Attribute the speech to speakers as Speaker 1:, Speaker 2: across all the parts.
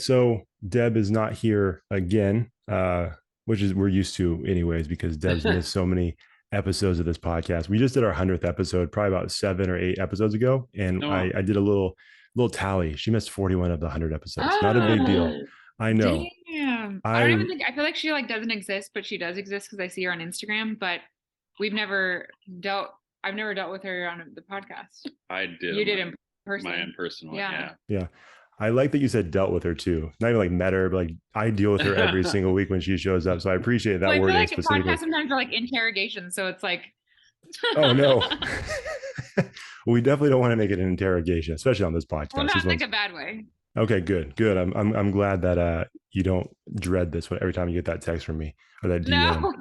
Speaker 1: So Deb is not here again, which is we're used to anyways, because Deb's missed so many episodes of this podcast. We just did our 100th episode, probably about 7 or 8 episodes ago. And
Speaker 2: Oh,
Speaker 1: I did a little tally. She missed 41 of the 100 episodes. Not a big deal.
Speaker 2: oh,
Speaker 1: I know.
Speaker 2: damn. I don't
Speaker 1: I
Speaker 2: even think, I feel like she like doesn't exist, but she does exist because I see her on Instagram, but we've never dealt, I've never dealt with her on the podcast.
Speaker 3: I did
Speaker 2: You did in
Speaker 3: my
Speaker 2: person.
Speaker 3: in person one.
Speaker 2: Yeah.
Speaker 3: Yeah.
Speaker 1: Yeah. I like that you said dealt with her too. Not even like met her, but like I deal with her every single week when she shows up. So I appreciate that
Speaker 2: Well, I feel
Speaker 1: wording
Speaker 2: like
Speaker 1: specifically.
Speaker 2: podcasts sometimes are like interrogations, so it's like
Speaker 1: Oh no. We definitely don't want to make it an interrogation, especially on this
Speaker 2: well,
Speaker 1: podcast.
Speaker 2: not
Speaker 1: This
Speaker 2: in like
Speaker 1: one's
Speaker 2: a bad way.
Speaker 1: okay, good. I'm glad that you don't dread this one every time you get that text from me or that DM.
Speaker 2: No.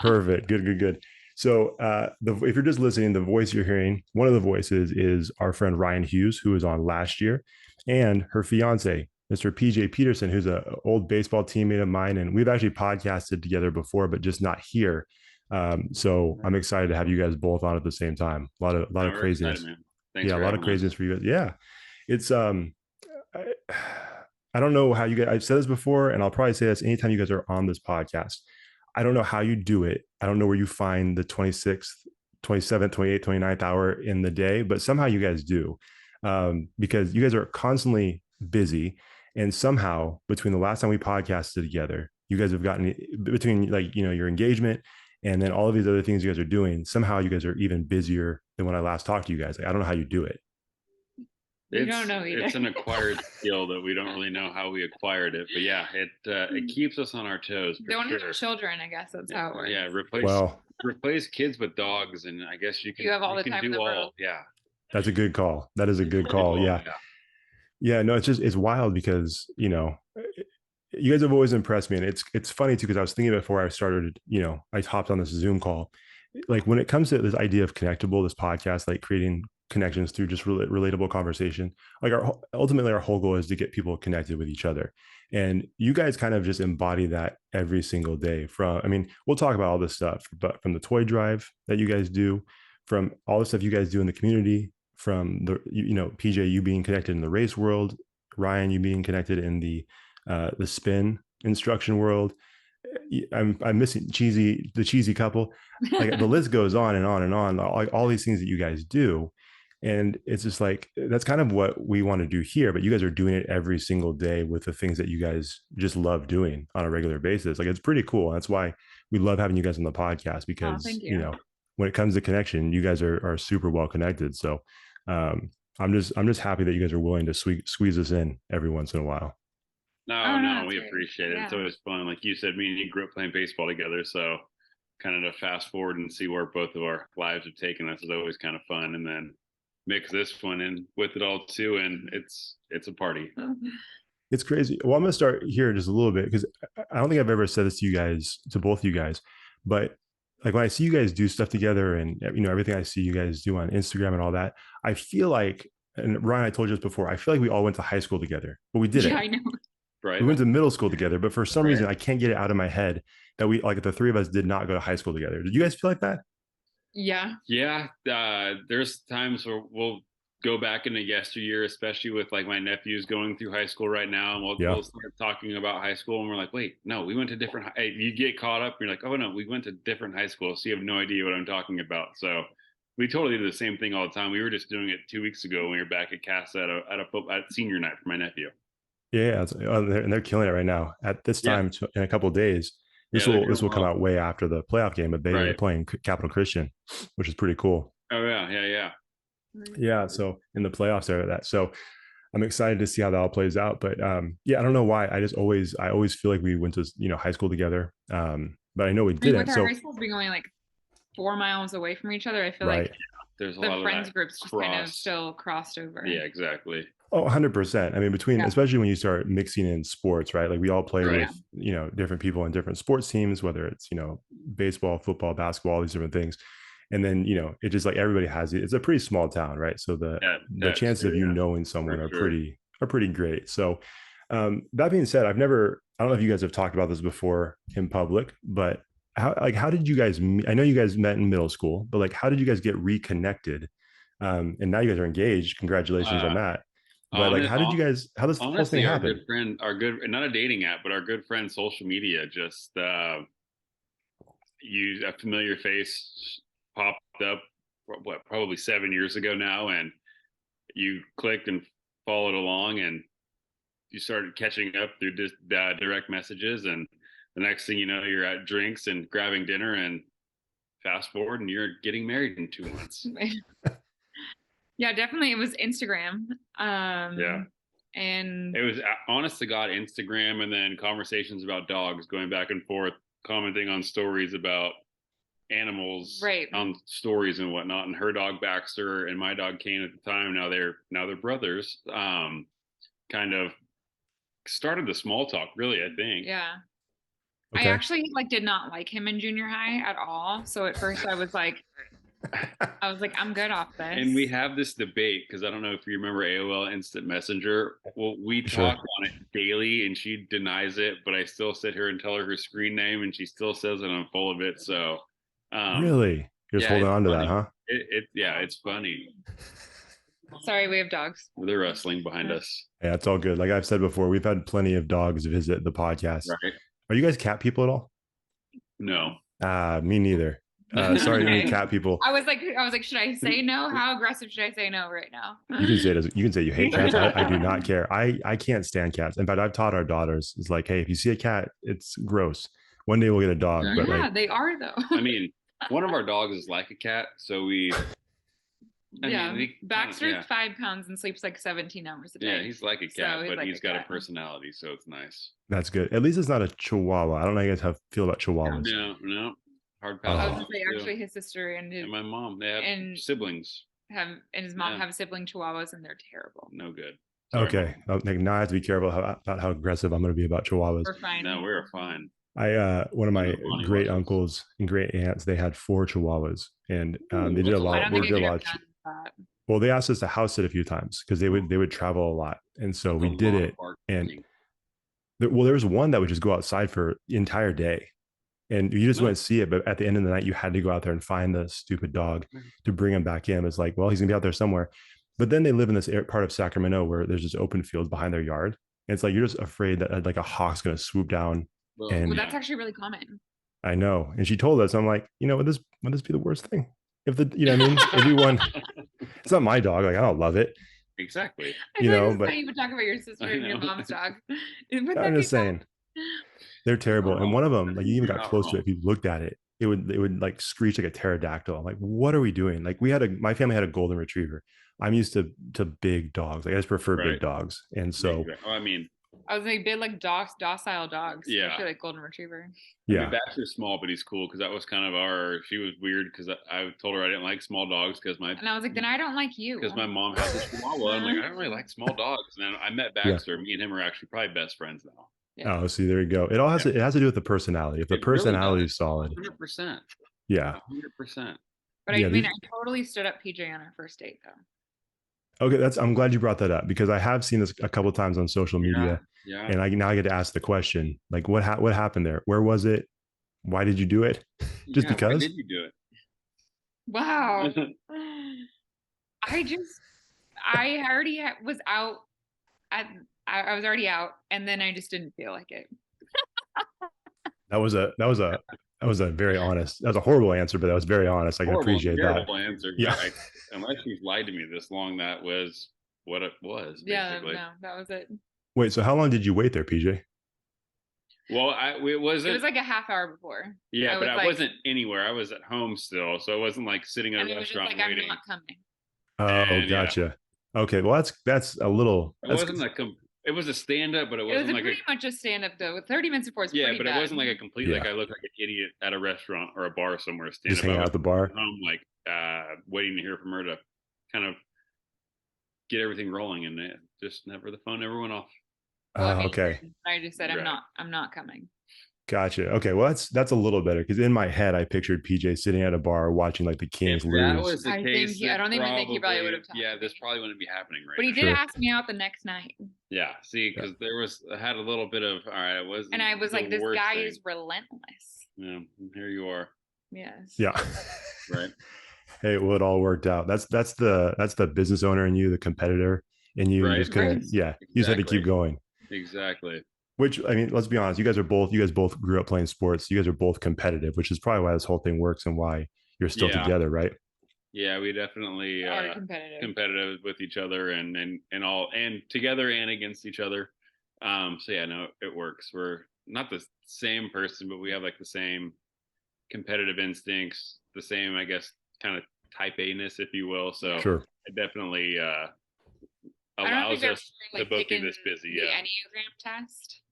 Speaker 1: Perfect. Good. So if you're just listening, the voice you're hearing, one of the voices is our friend Ryane Hughes, who was on last year, and her fiance, Mr. PJ Petersen, who's an old baseball teammate of mine. And we've actually podcasted together before, but just not here. So I'm excited to have you guys both on at the same time. A lot of
Speaker 3: We're
Speaker 1: craziness.
Speaker 3: excited, man. Thanks
Speaker 1: Yeah, a
Speaker 3: for
Speaker 1: lot of
Speaker 3: having
Speaker 1: craziness
Speaker 3: us.
Speaker 1: for you guys. Yeah. It's I, I don't know how you guys, I've said this before, and I'll probably say this anytime you guys are on this podcast. I don't know how you do it. I don't know where you find the 26th, 27th, 28th, 29th hour in the day, but somehow you guys do, because you guys are constantly busy. And somehow between the last time we podcasted together, you guys have gotten between like, your engagement and then all of these other things you guys are doing. Somehow you guys are even busier than when I last talked to you guys. Like, I don't know how you do it.
Speaker 2: You don't know either.
Speaker 3: It's an acquired skill that we don't really know how we acquired it, but yeah, it keeps us on our toes.
Speaker 2: Don't
Speaker 3: sure.
Speaker 2: have children, I guess that's how it works.
Speaker 3: Yeah,
Speaker 1: Well,
Speaker 3: replace kids with dogs, and I guess
Speaker 2: You have all the time in the world.
Speaker 3: Yeah,
Speaker 1: that's a good call. That is a good call. Yeah.
Speaker 3: Yeah.
Speaker 1: Yeah, no, it's wild because, you guys have always impressed me. And it's funny too, because I was thinking before I started, I hopped on this Zoom call. Like when it comes to this idea of Connectable, this podcast, like creating connections through just relatable conversation, like ultimately our whole goal is to get people connected with each other. And you guys kind of just embody that every single day. We'll talk about all this stuff, but from the toy drive that you guys do, from all the stuff you guys do in the community, from PJ, you being connected in the race world, Ryan, you being connected in the spin instruction world. I'm missing the cheesy couple. Like the list goes on and on and on. Like all these things that you guys do, and it's just like that's kind of what we want to do here. But you guys are doing it every single day with the things that you guys just love doing on a regular basis. Like it's pretty cool. That's why we love having you guys on the podcast because
Speaker 2: thank you.
Speaker 1: when it comes to connection, you guys are super well connected. So I'm just happy that you guys are willing to squeeze us in every once in a while.
Speaker 3: No, we
Speaker 2: great.
Speaker 3: appreciate it.
Speaker 2: Yeah.
Speaker 3: It's always fun. Like you said, me and you grew up playing baseball together, so kind of to fast forward and see where both of our lives have taken us is always kind of fun. And then mix this one in with it all too, and it's a party.
Speaker 1: It's crazy. Well, I'm going to start here just a little bit because I don't think I've ever said this to both of you guys, but like when I see you guys do stuff together and everything I see you guys do on Instagram and all that, I feel like, and Ryan, I told you this before, I feel like we all went to high school together, but we didn't.
Speaker 2: Yeah, I know.
Speaker 3: Right.
Speaker 1: We went to middle school together, but for some reason I can't get it out of my head that the three of us did not go to high school together. Did you guys feel like that?
Speaker 2: Yeah.
Speaker 3: Yeah. There's times where we'll go back into yesteryear, especially with like my nephews going through high school right now, and we'll start talking about high school, and we're like, wait, no, we went to different. You get caught up, and you're like, oh no, we went to different high schools, so you have no idea what I'm talking about. So we totally do the same thing all the time. We were just doing it 2 weeks ago when we were back at Casa at senior night for my nephew.
Speaker 1: Yeah, and they're killing it right now. At this time, in a couple of days, this will come out way after the playoff game, but they're playing Capital Christian, which is pretty cool.
Speaker 3: Oh yeah.
Speaker 1: Yeah, so in the playoffs there, that so I'm excited to see how that all plays out. But I don't know why. I always feel like we went to high school together, but I know we didn't.
Speaker 2: With our
Speaker 1: so
Speaker 2: high schools being only like 4 miles away from each other, I feel like
Speaker 3: there's a
Speaker 2: the
Speaker 3: lot
Speaker 2: friends
Speaker 3: of
Speaker 2: groups just kind of still crossed over.
Speaker 3: Yeah, exactly.
Speaker 1: Oh, 100%. I mean, especially when you start mixing in sports, right? Like we all play with, different people in different sports teams, whether it's, baseball, football, basketball, all these different things. And then, it just like everybody has it. It's a pretty small town, right? So the chances of you knowing someone are pretty great. So that being said, I don't know if you guys have talked about this before in public, but how did you guys meet? I know you guys met in middle school, but like, how did you guys get reconnected? And now you guys are engaged. Congratulations on that. But like, how this whole thing
Speaker 3: honestly, our
Speaker 1: happen?
Speaker 3: good friend, not a dating app, but our good friend social media just you a familiar face popped up probably 7 years ago now, and you clicked and followed along, and you started catching up through direct messages, and the next thing you know, you're at drinks and grabbing dinner, and fast forward and you're getting married in 2 months.
Speaker 2: Yeah, definitely. It was Instagram.
Speaker 3: Yeah.
Speaker 2: And
Speaker 3: it was honest to God Instagram, and then conversations about dogs, going back and forth, commenting on stories about animals,
Speaker 2: right,
Speaker 3: on stories and whatnot. And her dog Baxter and my dog Kane at the time, now they're brothers, kind of started the small talk, really, I think.
Speaker 2: Yeah.
Speaker 1: Okay.
Speaker 2: I actually did not like him in junior high at all. So at first I was like, I'm good off this.
Speaker 3: And we have this debate because I don't know if you remember AOL Instant Messenger. Well, we talk on it daily, and she denies it, but I still sit here and tell her screen name, and she still says it. I'm full of it. So,
Speaker 1: really, you're just holding on to that, huh?
Speaker 3: It's funny.
Speaker 2: Sorry, we have dogs.
Speaker 3: They're wrestling behind us.
Speaker 1: Yeah, it's all good. Like I've said before, we've had plenty of dogs visit the podcast.
Speaker 3: Right.
Speaker 1: Are you guys cat people at all?
Speaker 3: No.
Speaker 1: Me neither. Sorry to any cat people.
Speaker 2: I was like, should I say no? How aggressive should I say no right now?
Speaker 1: You can say you hate cats. I do not care. I can't stand cats. In fact, I've taught our daughters, it's like, hey, if you see a cat, it's gross. One day we'll get a dog.
Speaker 2: Yeah, but they are though.
Speaker 3: I mean, one of our dogs is like a cat, so we.
Speaker 2: Baxter's 5 pounds and sleeps 17 hours a day.
Speaker 3: Yeah, he's like a cat, but he's got a personality, so it's nice.
Speaker 1: That's good. At least it's not a Chihuahua. I don't know how you guys feel about Chihuahuas.
Speaker 3: No. Hard
Speaker 2: pass. I was gonna say, actually, his sister and
Speaker 3: my mom, they have siblings.
Speaker 2: And his mom have sibling Chihuahuas, and they're terrible.
Speaker 3: No good.
Speaker 1: Sorry, okay, now I have to be careful about how aggressive I'm going to be about Chihuahuas.
Speaker 2: We're fine.
Speaker 3: No, we're fine.
Speaker 1: One of my great uncles and great aunts, they had 4 Chihuahuas, and they did a lot. Well, they asked us to house it a few times because they would travel a lot, and so we did it. And there was one that would just go outside for the entire day, and you just wouldn't see it. But at the end of the night, you had to go out there and find the stupid dog to bring him back in. It's like, well, he's gonna be out there somewhere. But then they live in this part of Sacramento where there's just open fields behind their yard, and it's like you're just afraid that a hawk's gonna swoop down.
Speaker 2: Well, that's actually really common.
Speaker 1: I know, and she told us, I'm like, would this be the worst thing? If what I mean? If you want, it's not my dog. I don't love it.
Speaker 3: Exactly.
Speaker 2: But you would talk about your sister and your mom's dog.
Speaker 1: I'm just saying, they're terrible. And one of them, you even got close to it. If you looked at it, it would screech like a pterodactyl. I'm like, what are we doing? My family had a golden retriever. I'm used to big dogs. I just prefer big dogs. And so,
Speaker 2: I was big, docile dogs.
Speaker 3: Yeah.
Speaker 2: Especially golden retriever.
Speaker 1: Yeah.
Speaker 3: Baxter's small, but he's cool because that was kind of she was weird because I told her I didn't like small dogs and I was like,
Speaker 2: then I don't like you.
Speaker 3: Because my mom has a Chihuahua. I'm like, I don't really like small dogs. And then I met Baxter. Me and him are actually probably best friends now.
Speaker 1: Yeah. Oh, see, there you go. It all has to do with the personality. If the personality is solid.
Speaker 3: 100%.
Speaker 1: Yeah.
Speaker 3: 100%.
Speaker 2: But I totally stood up PJ on our first date though.
Speaker 1: Okay, I'm glad you brought that up because I have seen this a couple of times on social media.
Speaker 3: Yeah.
Speaker 1: And I get to ask the question, what happened there? Where was it? Why did you do it? Just because?
Speaker 3: Why did you do it?
Speaker 2: Wow. I already was out. I was already out, and then I just didn't feel like it.
Speaker 1: That was a very honest. That was a horrible answer, but that was very honest. I can appreciate that.
Speaker 3: Horrible answer. Yeah. Unless you've lied to me this long, that was what it was. Basically.
Speaker 2: Yeah. No, that was it.
Speaker 1: Wait, so how long did you wait there, PJ?
Speaker 3: Well, it was
Speaker 2: a half hour before.
Speaker 3: Yeah, but I wasn't anywhere. I was at home still, so I wasn't sitting at a restaurant waiting.
Speaker 2: I'm not coming.
Speaker 1: Oh, gotcha. Yeah. Okay, well that's a little.
Speaker 3: It was a stand up, but it wasn't
Speaker 2: pretty much a stand up though. 30 minutes before.
Speaker 3: But it wasn't a complete. I looked like an idiot at a restaurant or a bar somewhere.
Speaker 1: Just hanging out at the bar.
Speaker 3: Home, waiting to hear from her to kind of get everything rolling, and the phone never went off.
Speaker 1: Okay.
Speaker 2: I just said I'm not coming.
Speaker 1: Gotcha. Okay, well that's a little better because in my head I pictured PJ sitting at a bar watching the Kings lose.
Speaker 3: That was the case.
Speaker 2: I don't even think he probably would have.
Speaker 3: This probably wouldn't be happening right.
Speaker 2: But he did ask me out the next night.
Speaker 3: Yeah. See, because I had a little bit of I was like,
Speaker 2: this guy is relentless.
Speaker 3: Yeah. Here you are.
Speaker 2: Yes.
Speaker 1: Yeah.
Speaker 3: Right.
Speaker 1: Hey, well, it all worked out. That's the business owner in you, the competitor and you
Speaker 3: Right.
Speaker 1: just couldn't.
Speaker 2: Right.
Speaker 1: Yeah, you just had to keep going.
Speaker 3: Exactly.
Speaker 1: Which, I mean, let's be honest, you guys both grew up playing sports. You guys are both competitive, which is probably why this whole thing works and why you're still
Speaker 3: Yeah.
Speaker 1: together, right?
Speaker 3: Yeah, we definitely
Speaker 2: Are competitive.
Speaker 3: competitive with each other and all, and together and against each other. So yeah, no, it works. We're not the same person, but we have like the same competitive instincts, the same, I guess, kind of type A-ness, if you will. So
Speaker 1: Sure.
Speaker 3: it definitely
Speaker 2: I don't
Speaker 3: allows
Speaker 2: think
Speaker 3: us to both be this busy.
Speaker 2: the
Speaker 3: Yeah.
Speaker 2: Enneagram test.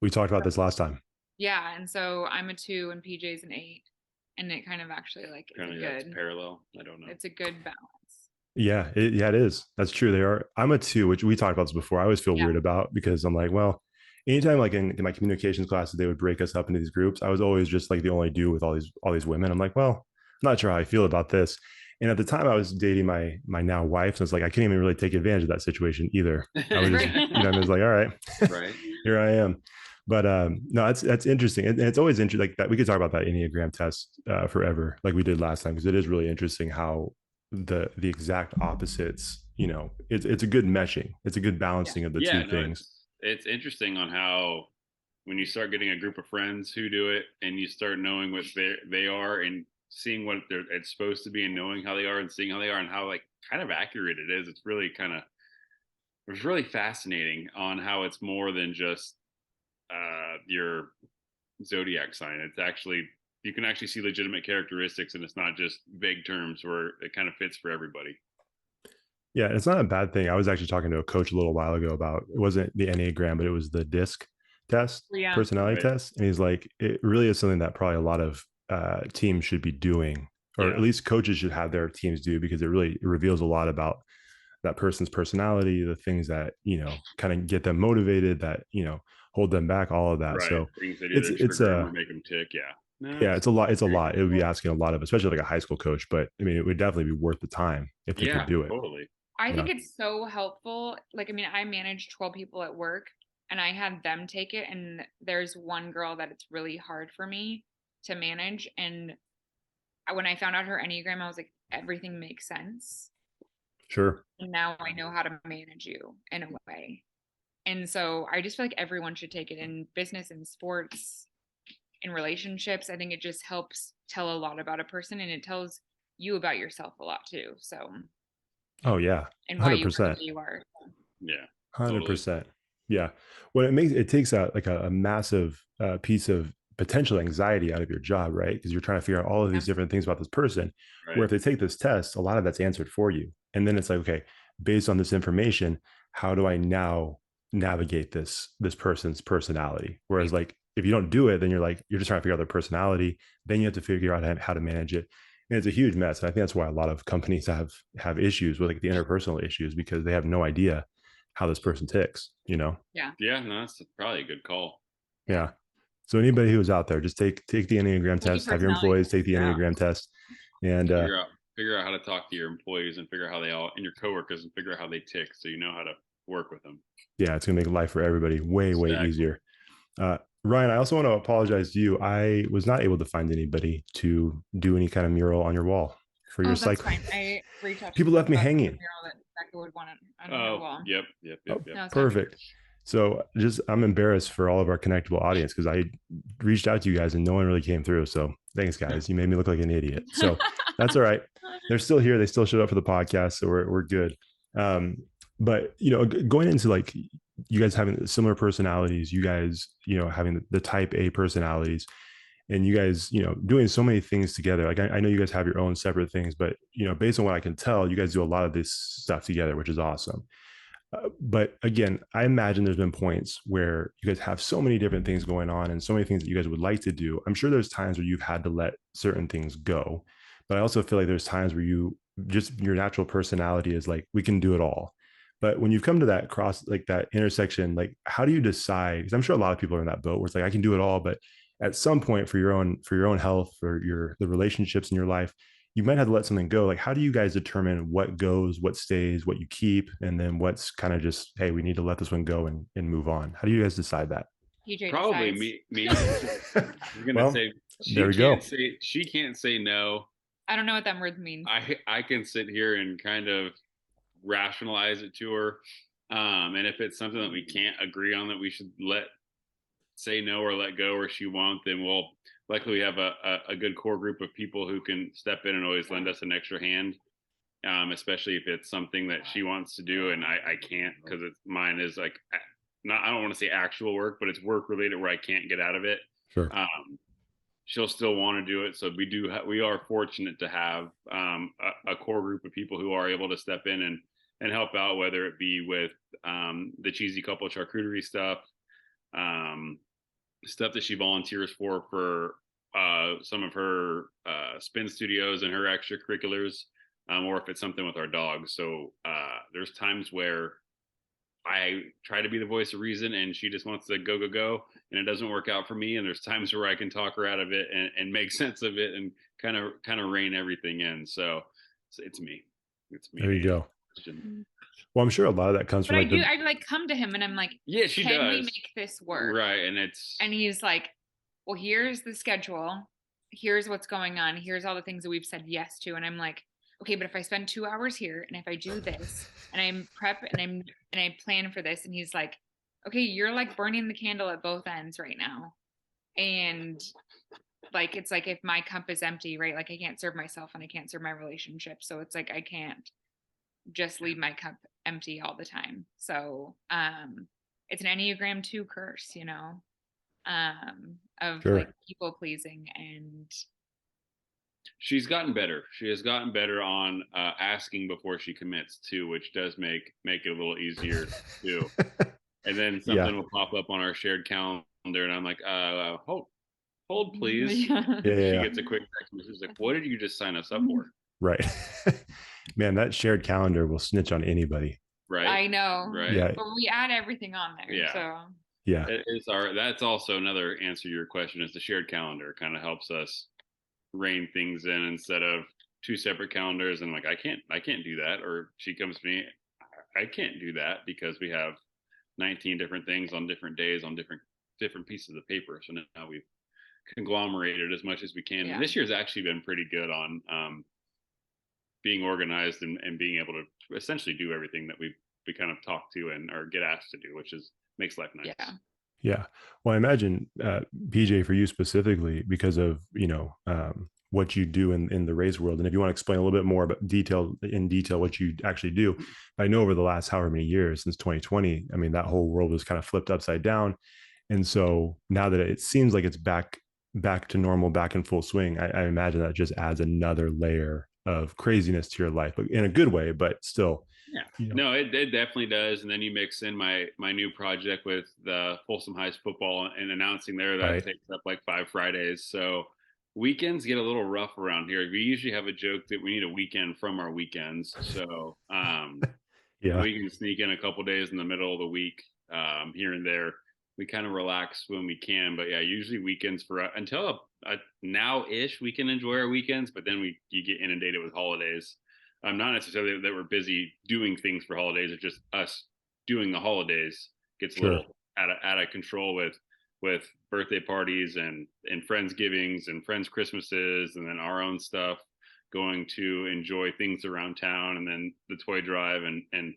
Speaker 1: We talked about this last time.
Speaker 2: Yeah, and so I'm a 2 and PJ's an 8, and it kind of actually like
Speaker 3: Kind of, it's parallel. I don't know.
Speaker 2: It's a good balance.
Speaker 1: Yeah, it is. That's true. They are. I'm a 2, which we talked about this before. I always feel weird about because I'm like, well, anytime like in my communications classes, they would break us up into these groups. I was always just like the only dude with all these women. I'm like, well, I'm not sure how I feel about this. And at the time, I was dating my now wife, so it's like I can't even really take advantage of that situation either. I was just, I was like, all right,
Speaker 3: right,
Speaker 1: here I am. But no, that's interesting, and it's always interesting. Like that, we could talk about that Enneagram test forever, like we did last time, because it is really interesting how the exact opposites. It's a good meshing. It's a good balancing of the two things.
Speaker 3: It's interesting on how when you start getting a group of friends who do it, and you start knowing what they are and seeing what it's supposed to be, and knowing how they are and seeing how they are and how like kind of accurate it is. It's really fascinating on how it's more than just your zodiac sign. It's actually, you can actually see legitimate characteristics, and it's not just vague terms where it kind of fits for everybody.
Speaker 1: Yeah, it's not a bad thing. I was actually talking to a coach a little while ago about, it wasn't the Enneagram, but it was the DISC test, personality test. And he's like, it really is something that probably a lot of teams should be doing, or at least coaches should have their teams do, because it reveals a lot about that person's personality, the things that, kind of get them motivated, that, hold them back, all of that. Right. So
Speaker 3: things that either it's or make them tick. Yeah.
Speaker 1: No, it's a lot. It's a lot. It would be asking a lot of, especially like a high school coach, but I mean, it would definitely be worth the time if they could do it.
Speaker 3: Totally.
Speaker 2: I think it's so helpful. Like, I mean, I manage 12 people at work, and I had them take it. And there's one girl that it's really hard for me to manage. And when I found out her Enneagram, I was like, everything makes sense.
Speaker 1: Sure.
Speaker 2: And now I know how to manage you in a way. And so I just feel like everyone should take it in business and sports, in relationships. I think it just helps tell a lot about a person, and it tells you about yourself a lot too. So.
Speaker 1: Oh yeah.
Speaker 2: And why 100%. You are.
Speaker 3: Yeah.
Speaker 1: 100%. Yeah. Well, it takes a massive piece of potential anxiety out of your job, right? Because you're trying to figure out all of these different things about this person. Right. Where if they take this test, a lot of that's answered for you. And then it's like, okay, based on this information, how do I now navigate this person's personality? Whereas like, if you don't do it, then you're just trying to figure out their personality. Then you have to figure out how to manage it. And it's a huge mess. And I think that's why a lot of companies have issues with like the interpersonal issues, because they have no idea how this person ticks,
Speaker 2: Yeah.
Speaker 3: Yeah. No, that's probably a good call.
Speaker 1: Yeah. So anybody who's out there, just take the Enneagram test, have your employees take the Enneagram test, and
Speaker 3: figure out how to talk to your employees, and figure out how they all, and your coworkers, and figure out how they tick, so you know how to work with them.
Speaker 1: Yeah. It's going to make life for everybody way easier. Ryan, I also want to apologize to you. I was not able to find anybody to do any kind of mural on your wall for your cycling.
Speaker 2: I reached out.
Speaker 1: People left me hanging.
Speaker 2: Would want it on your wall.
Speaker 3: Yep.
Speaker 1: No, perfect. So I'm embarrassed for all of our Connectable audience, because I reached out to you guys and no one really came through. So thanks, guys. You made me look like an idiot. So that's all right. They're still here. They still showed up for the podcast. So we're good. But, going into like you guys having similar personalities, you guys, having the type A personalities, and you guys, doing so many things together. Like I know you guys have your own separate things, but, based on what I can tell, you guys do a lot of this stuff together, which is awesome. But again, I imagine there's been points where you guys have so many different things going on and so many things that you guys would like to do. I'm sure there's times where you've had to let certain things go, but I also feel like there's times where your natural personality is like, we can do it all. But when you've come to that like that intersection, like how do you decide? Because I'm sure a lot of people are in that boat where it's like, I can do it all, but at some point for your own health, for the relationships in your life, you might have to let something go. Like, how do you guys determine what goes, what stays, what you keep, and then what's kind of just, hey, we need to let this one go and move on? How do you guys decide that?
Speaker 2: PJ
Speaker 3: Probably
Speaker 2: decides.
Speaker 3: me. I'm gonna say
Speaker 1: there we go.
Speaker 3: She can't say no.
Speaker 2: I don't know what that word means.
Speaker 3: I can sit here and kind of rationalize it to her, And if it's something that we can't agree on that we should say no or let go, or she won't, then luckily we have a good core group of people who can step in and always lend us an extra hand. Especially if it's something that she wants to do and I can't, because mine is like, not, I don't want to say actual work, but it's work related where I can't get out of it.
Speaker 1: Sure.
Speaker 3: She'll still want to do it. So we are fortunate to have a core group of people who are able to step in and help out, whether it be with the cheesy couple charcuterie stuff, stuff that she volunteers for some of her spin studios and her extracurriculars, or if it's something with our dogs. So there's times where I try to be the voice of reason and she just wants to go, and it doesn't work out for me. And there's times where I can talk her out of it and make sense of it and kind of rein everything in. So it's me.
Speaker 1: There you go. Well, I'm sure a lot of that comes from.
Speaker 2: But I like come to him and I'm like,
Speaker 3: yeah, she
Speaker 2: can
Speaker 3: does.
Speaker 2: we make this work?
Speaker 3: Right. And
Speaker 2: he's like, well, here's the schedule. Here's what's going on. Here's all the things that we've said yes to. And I'm like, okay, but if I spend 2 hours here and if I do this and I'm prep and I plan for this, and he's like, okay, you're like burning the candle at both ends right now. And like, it's like, if my cup is empty, right? Like I can't serve myself and I can't serve my relationship. So it's like, I can't just leave my cup empty all the time. So it's an Enneagram 2 curse, of
Speaker 1: Sure.
Speaker 2: like people pleasing. And
Speaker 3: she's gotten better. She has gotten better on asking before she commits too, which does make it a little easier too. And then something will pop up on our shared calendar, and I'm like, hold please.
Speaker 1: Yeah.
Speaker 3: She gets a quick text message like, what did you just sign us up for?
Speaker 1: Right. Man, that shared calendar will snitch on anybody.
Speaker 3: Right.
Speaker 2: I know.
Speaker 3: Right.
Speaker 1: Yeah.
Speaker 2: But we add everything on there.
Speaker 3: Yeah.
Speaker 2: So
Speaker 1: yeah.
Speaker 3: That's also another answer to your question, is the shared calendar kind of helps us rein things in instead of 2 separate calendars. And like, I can't do that. Or she comes to me, I can't do that because we have 19 different things on different days on different pieces of paper. So now we've conglomerated as much as we can. Yeah. And this year's actually been pretty good on being organized and being able to essentially do everything that we kind of talk to and or get asked to do, which makes life nice.
Speaker 2: Yeah.
Speaker 1: Yeah. Well, I imagine PJ, for you specifically, because of what you do in the race world, and if you want to explain a little bit more about detail what you actually do. I know over the last however many years since 2020, I mean, that whole world was kind of flipped upside down, and so now that it seems like it's back to normal, back in full swing, I imagine that just adds another layer of craziness to your life, but in a good way, but still.
Speaker 3: Yeah. No, it definitely does. And then you mix in my new project with the Folsom High football and announcing there that takes up like 5 Fridays. So weekends get a little rough around here. We usually have a joke that we need a weekend from our weekends. So we can sneak in a couple days in the middle of the week here and there. We kind of relax when we can, but yeah, usually weekends until now-ish we can enjoy our weekends, but then you get inundated with holidays. Not necessarily that we're busy doing things for holidays. It's just us doing the holidays gets a little out of control with birthday parties and Friendsgivings and friends Christmases, and then our own stuff, going to enjoy things around town, and then the toy drive and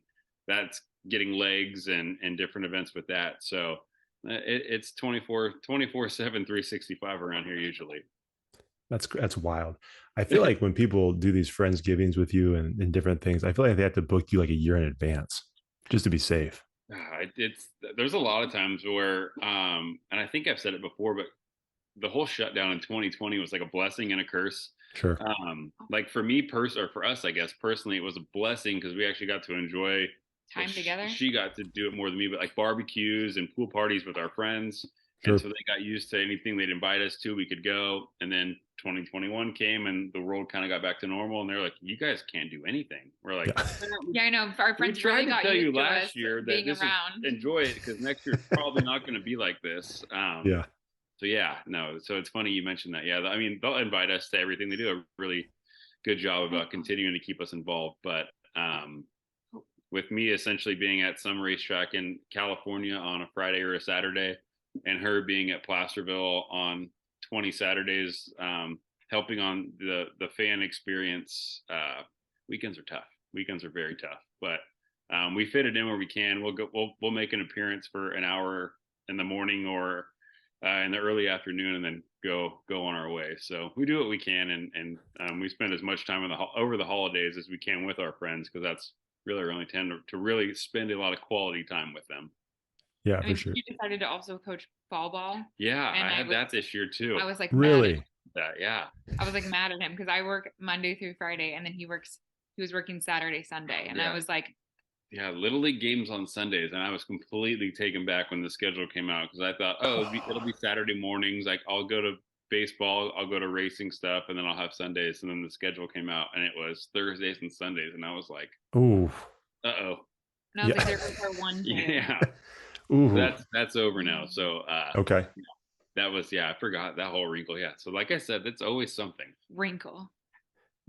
Speaker 3: that's getting legs and different events with that. So it's 24/7, 365 around here usually.
Speaker 1: That's wild. I feel like when people do these Friendsgivings with you and different things, I feel like they have to book you like a year in advance just to be safe.
Speaker 3: There's a lot of times where, and I think I've said it before, but the whole shutdown in 2020 was like a blessing and a curse.
Speaker 1: Sure.
Speaker 3: Like for me or for us, I guess personally, it was a blessing because we actually got to enjoy
Speaker 2: time together.
Speaker 3: She got to do it more than me, but like barbecues and pool parties with our friends.
Speaker 1: Sure.
Speaker 3: And so they got used to anything they'd invite us to, we could go. And then 2021 came and the world kind of got back to normal. And they're like, you guys can't do anything. We're like,
Speaker 2: yeah, I know. Our friends
Speaker 3: we tried
Speaker 2: really
Speaker 3: to
Speaker 2: got
Speaker 3: tell you
Speaker 2: used to
Speaker 3: last year that this
Speaker 2: around.
Speaker 3: Enjoy it because next year it's probably not going to be like this.
Speaker 1: Yeah.
Speaker 3: So yeah, no. So it's funny you mentioned that. Yeah, I mean, they'll invite us to everything. They do a really good job about continuing to keep us involved. But with me essentially being at some racetrack in California on a Friday or a Saturday, and her being at Placerville on 20 Saturdays, helping on the fan experience, weekends are tough. Weekends are very tough. But We fit it in where we can. We'll make an appearance for an hour in the morning or in the early afternoon, and then go on our way. So we do what we can, and we spend as much time over the holidays as we can with our friends, because that's really our only time to really spend a lot of quality time with them.
Speaker 1: Yeah,
Speaker 2: I mean,
Speaker 1: for sure.
Speaker 2: you decided to also coach fall ball.
Speaker 3: Yeah,
Speaker 2: and
Speaker 3: I had that this year too.
Speaker 2: I was like,
Speaker 1: really?
Speaker 3: Yeah.
Speaker 2: I was like mad at him because I work Monday through Friday, and then he was working Saturday, Sunday, and I was like,
Speaker 3: yeah, Little League games on Sundays, and I was completely taken back when the schedule came out, because I thought, oh, it'll be Saturday mornings. Like, I'll go to baseball, I'll go to racing stuff, and then I'll have Sundays. And then the schedule came out, and it was Thursdays and Sundays, and I was like,
Speaker 1: ooh,
Speaker 3: uh-oh.
Speaker 2: And I was like, there's for one day.
Speaker 3: Yeah.
Speaker 1: Ooh.
Speaker 3: That's over now. So
Speaker 1: okay.
Speaker 3: That was, I forgot that whole wrinkle. Yeah. So like I said, that's always something.
Speaker 2: Wrinkle.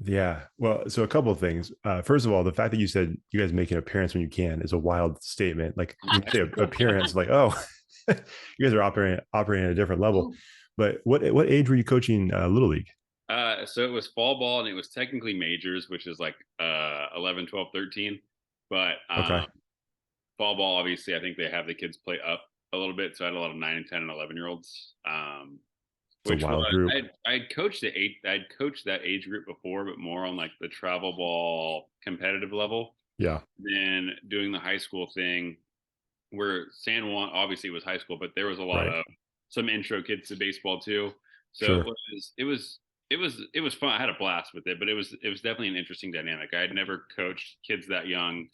Speaker 1: Yeah. Well, so a couple of things. First of all, the fact that you said you guys make an appearance when you can is a wild statement. Like, you say appearance, like, oh, you guys are operating at a different level.
Speaker 2: Ooh.
Speaker 1: But what age were you coaching Little League?
Speaker 3: So it was fall ball, and it was technically majors, which is like 11, 12, 13. But
Speaker 1: Okay.
Speaker 3: Fall ball, obviously, I think they have the kids play up a little bit. So I had a lot of 9 and 10 and 11-year-olds.
Speaker 1: It's a wild group.
Speaker 3: I'd coached that age group before, but more on like the travel ball competitive level.
Speaker 1: Yeah.
Speaker 3: Then doing the high school thing, where San Juan obviously was high school, but there was a lot of some intro kids to baseball too. So
Speaker 1: sure.
Speaker 3: it was fun. I had a blast with it, but it was definitely an interesting dynamic. I had never coached kids that young,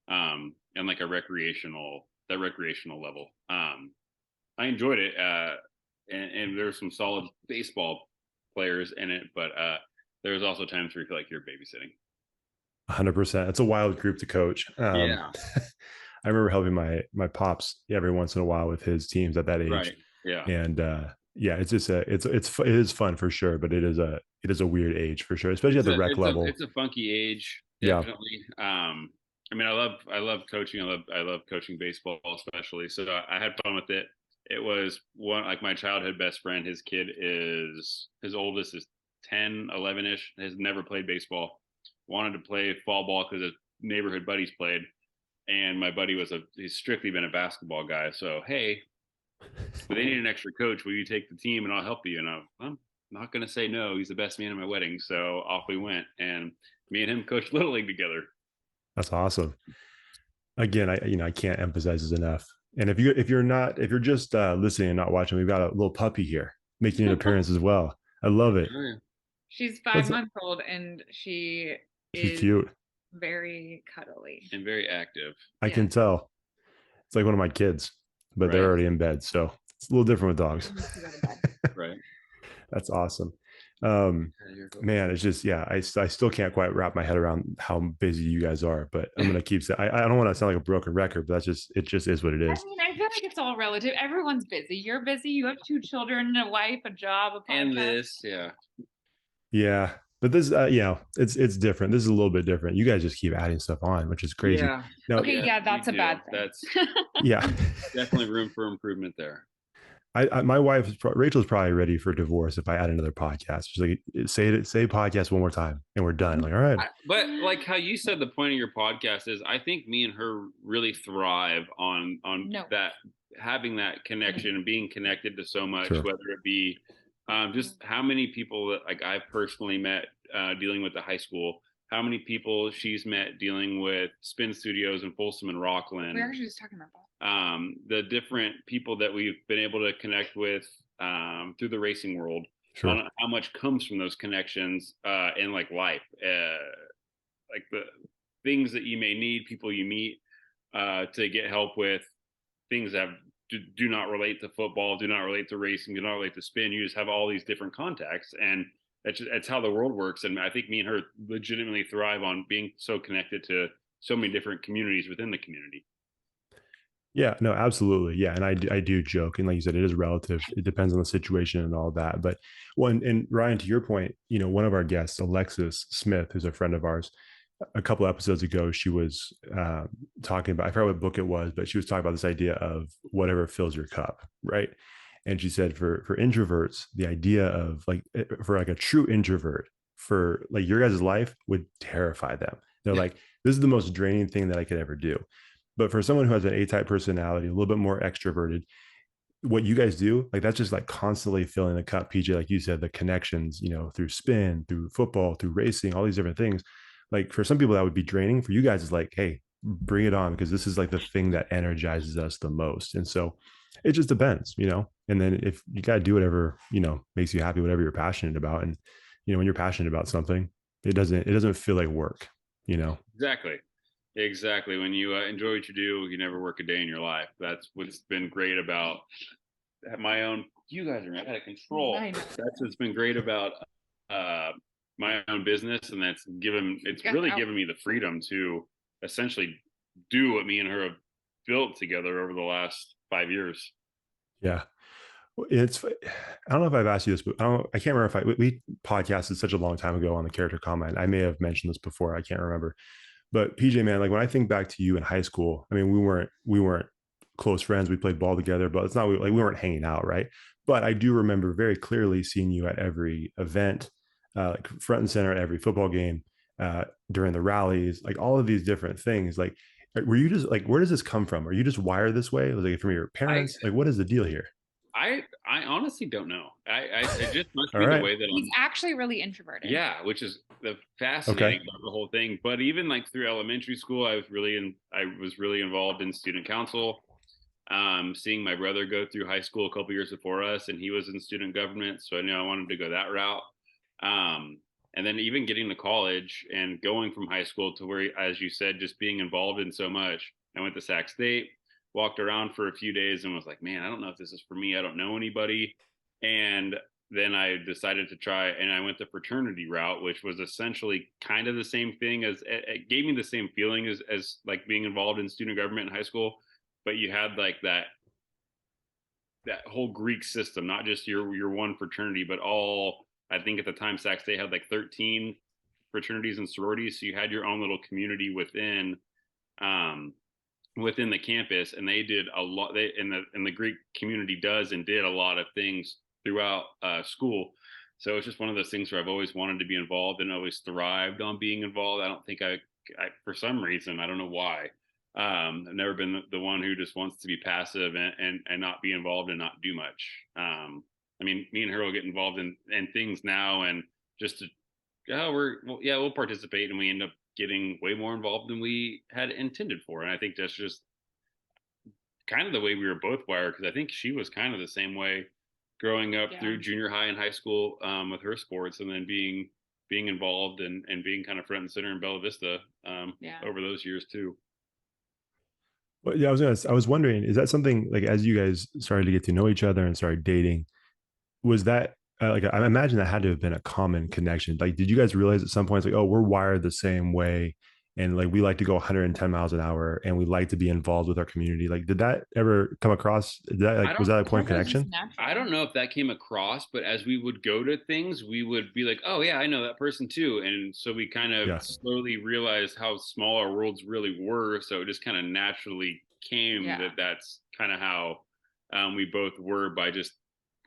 Speaker 3: and like a recreational level. I enjoyed it. And there's some solid baseball players in it, but there's also times where you feel like you're babysitting.
Speaker 1: 100%. It's a wild group to coach.
Speaker 3: Yeah.
Speaker 1: I remember helping my pops every once in a while with his teams at that age.
Speaker 3: Right. Yeah.
Speaker 1: And it's just it is fun for sure, but it is a weird age for sure, especially at the rec level.
Speaker 3: It's a funky age, definitely. Yeah. I mean, I love coaching. I love coaching baseball, especially. So I had fun with it. It was one, like, my childhood best friend. His oldest is 10, 11-ish, has never played baseball, wanted to play fall ball because his neighborhood buddies played. And my buddy he's strictly been a basketball guy. So, hey, they need an extra coach. Will you take the team and I'll help you? And I'm not going to say no. He's the best man at my wedding. So off we went. And me and him coached Little League together.
Speaker 1: That's awesome. Again, I can't emphasize this enough. And if you're just listening and not watching, we've got a little puppy here making an appearance as well. I love it.
Speaker 2: She's 5 months old, and she's
Speaker 1: cute,
Speaker 2: very cuddly,
Speaker 3: and very active.
Speaker 1: I can tell. It's like one of my kids, but they're already in bed, so it's a little different with dogs.
Speaker 3: Right.
Speaker 1: That's awesome. Man, it's just, I still can't quite wrap my head around how busy you guys are, but I'm gonna keep saying, I don't want to sound like a broken record, but it just is what it is.
Speaker 2: I mean, I feel like it's all relative. Everyone's busy. You're busy. You have 2 children, a wife, a job, a podcast.
Speaker 3: And this,
Speaker 1: yeah. But this, it's different. This is a little bit different. You guys just keep adding stuff on, which is crazy.
Speaker 3: Yeah.
Speaker 1: Now,
Speaker 2: that's a bad thing.
Speaker 3: That's
Speaker 1: yeah,
Speaker 3: definitely room for improvement there.
Speaker 1: My wife, Rachel's probably ready for divorce if I add another podcast. She's like, say podcast one more time and we're done. I'm like, all right.
Speaker 3: But like how you said, the point of your podcast is, I think me and her really thrive on that, having that connection and being connected to so much, whether it be just how many people that, like, I've personally met dealing with the high school, how many people she's met dealing with spin studios in Folsom and Rockland.
Speaker 2: We were actually just talking about that.
Speaker 3: The different people that we've been able to connect with through the racing world, on how much comes from those connections in like life, like the things that you may need, people you meet to get help with, things that do not relate to football, do not relate to racing, do not relate to spin. You just have all these different contacts, and that's how the world works. And I think me and her legitimately thrive on being so connected to so many different communities within the community.
Speaker 1: Yeah, no, absolutely. Yeah. And I do joke. And like you said, it is relative. It depends on the situation and all that. But and Ryan, to your point, one of our guests, Alexis Smith, who's a friend of ours, a couple of episodes ago, she was talking about, I forgot what book it was, but she was talking about this idea of whatever fills your cup. Right. And she said for introverts, the idea of for a true introvert, for like your guys' life would terrify them. They're like, this is the most draining thing that I could ever do. But for someone who has an A-type personality, a little bit more extroverted, what you guys do, like that's just like constantly filling the cup, PJ, like you said, the connections, through spin, through football, through racing, all these different things. Like for some people that would be draining. For you guys, it's like, hey, bring it on, because this is like the thing that energizes us the most. And so it just depends. And then if you got to do whatever, makes you happy, whatever you're passionate about. And, when you're passionate about something, it doesn't feel like work.
Speaker 3: Exactly. When you enjoy what you do, you never work a day in your life. That's what's been great about my own. You guys are out of control. That's what's been great about my own business, and it's really given me the freedom to essentially do what me and her have built together over the last 5 years.
Speaker 1: Yeah. I don't know if I've asked you this, but I can't remember if we podcasted such a long time ago on the character comment. I may have mentioned this before. I can't remember. But PJ, man, like when I think back to you in high school, I mean, we weren't close friends. We played ball together, but it's not like we weren't hanging out, right? But I do remember very clearly seeing you at every event, like front and center at every football game, during the rallies, like all of these different things. Like, were you just like, where does this come from? Are you just wired this way? Was it from your parents? Like, what is the deal here?
Speaker 3: I honestly don't know. It just must
Speaker 1: All
Speaker 3: be the
Speaker 1: right.
Speaker 3: way that
Speaker 2: He's actually really introverted.
Speaker 3: Yeah, which is the fascinating
Speaker 1: Okay.
Speaker 3: about the whole thing. But even like through elementary school, I was really involved in student council. Seeing my brother go through high school a couple years before us, and he was in student government, so I knew I wanted to go that route. And then even getting to college and going from high school to where, as you said, just being involved in so much. I went to Sac State, walked around for a few days, and was like, man, I don't know if this is for me. I don't know anybody. And then I decided to try, and I went the fraternity route, which was essentially kind of the same thing. As it gave me the same feeling as like being involved in student government in high school, but you had like that whole Greek system, not just your one fraternity, but all. I think at the time Sac State had like 13 fraternities and sororities, so you had your own little community um, within the campus, and they did a lot. The Greek community does and did a lot of things throughout school. So it's just one of those things where I've always wanted to be involved and always thrived on being involved. I don't think I for some reason, I don't know why. I've never been the one who just wants to be passive and not be involved and not do much. I mean, me and her will get involved in things now, and just to, we'll participate, and we end up getting way more involved than we had intended for. And I think that's just kind of the way we were both wired, because I think she was kind of the same way growing up through junior high and high school with her sports, and then being involved and being kind of front and center in Bella Vista over those years too.
Speaker 1: Well, yeah, I was wondering, is that something like as you guys started to get to know each other and started dating, was that like I imagine that had to have been a common connection. Like, did you guys realize at some point, like, oh, we're wired the same way, and like we like to go 110 miles an hour, and we like to be involved with our community? Like, did that ever come across? Was that a point of connection?
Speaker 3: I don't know if that came across, but as we would go to things, we would be like, oh yeah, I know that person too. And so we kind of slowly realized how small our worlds really were. So it just kind of naturally came that that's kind of how we both were, by just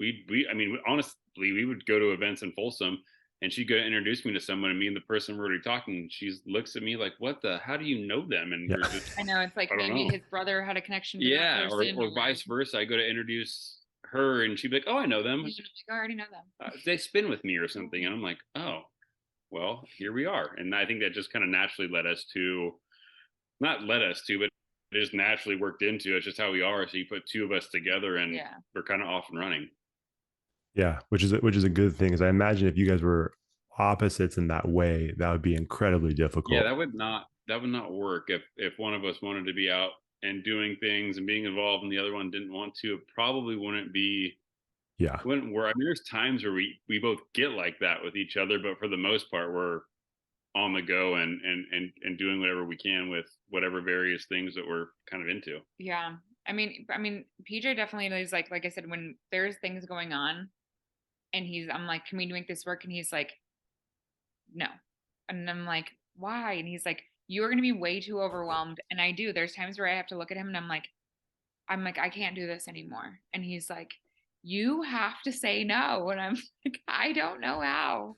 Speaker 3: I mean, honestly, we would go to events in Folsom, and she'd go to introduce me to someone, and me and the person were already talking. And she looks at me like, "What the? How do you know them?" And we're just,
Speaker 2: I know, it's like maybe his brother had a connection to that person,
Speaker 3: or vice versa. I go to introduce her, and she'd be like, "Oh, I know them.
Speaker 2: Like, I already know them.
Speaker 3: They spin with me or something." And I'm like, "Oh, well, here we are." And I think that just kind of naturally led us to, not led us to, but it just naturally worked into. It's just how we are. So you put two of us together, and we're kind of off and running.
Speaker 1: Yeah, which is a good thing, because I imagine if you guys were opposites in that way, that would be incredibly difficult.
Speaker 3: Yeah, that would not work if one of us wanted to be out and doing things and being involved, and the other one didn't want to. It probably wouldn't be.
Speaker 1: Yeah,
Speaker 3: wouldn't work. I mean, there's times where we both get like that with each other, but for the most part, we're on the go and doing whatever we can with whatever various things that we're kind of into.
Speaker 2: Yeah. I mean, PJ definitely is like I said, when there's things going on and I'm like, can we make this work? And he's like, no. And I'm like, why? And he's like, you're going to be way too overwhelmed. And I do. There's times where I have to look at him and I'm like, I can't do this anymore. And he's like, you have to say no. And I'm like, I don't know how.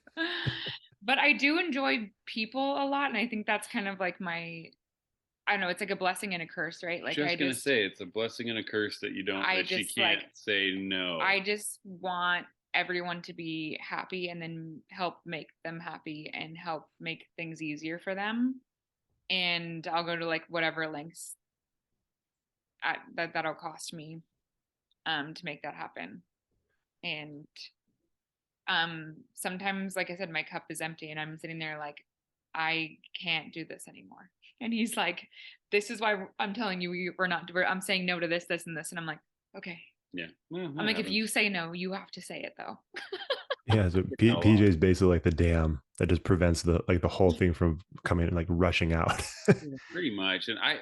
Speaker 2: But I do enjoy people a lot, and I think that's kind of like I don't know, it's like a blessing and a curse, right? Like
Speaker 3: Just gonna say it's a blessing and a curse that she can't say no.
Speaker 2: I just want everyone to be happy and then help make them happy and help make things easier for them. And I'll go to like whatever lengths that'll cost me to make that happen. And sometimes, like I said, my cup is empty and I'm sitting there like, I can't do this anymore. And he's like, this is why I'm telling you, I'm saying no to this, this, and this. And I'm like, okay.
Speaker 3: Yeah.
Speaker 2: Well, I'm like, if you say no, you have to say it though.
Speaker 1: Yeah. So PJ is basically like the dam that just prevents the whole thing from coming, like rushing out.
Speaker 3: Pretty much. And I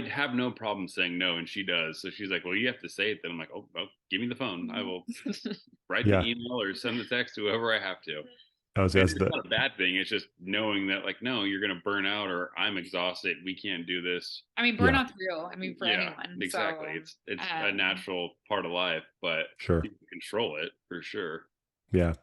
Speaker 3: have no problem saying no, and she does. So she's like, well, you have to say it. Then I'm like, oh, well, give me the phone. I will write the email or send the text to whoever I have to. It's not a bad thing. It's just knowing that, like, no, you're going to burn out, or I'm exhausted. We can't do this.
Speaker 2: I mean, burnout's real. I mean, for anyone.
Speaker 3: Exactly. So, it's a natural part of life, but
Speaker 1: sure,
Speaker 3: you can control it for sure.
Speaker 1: Yeah.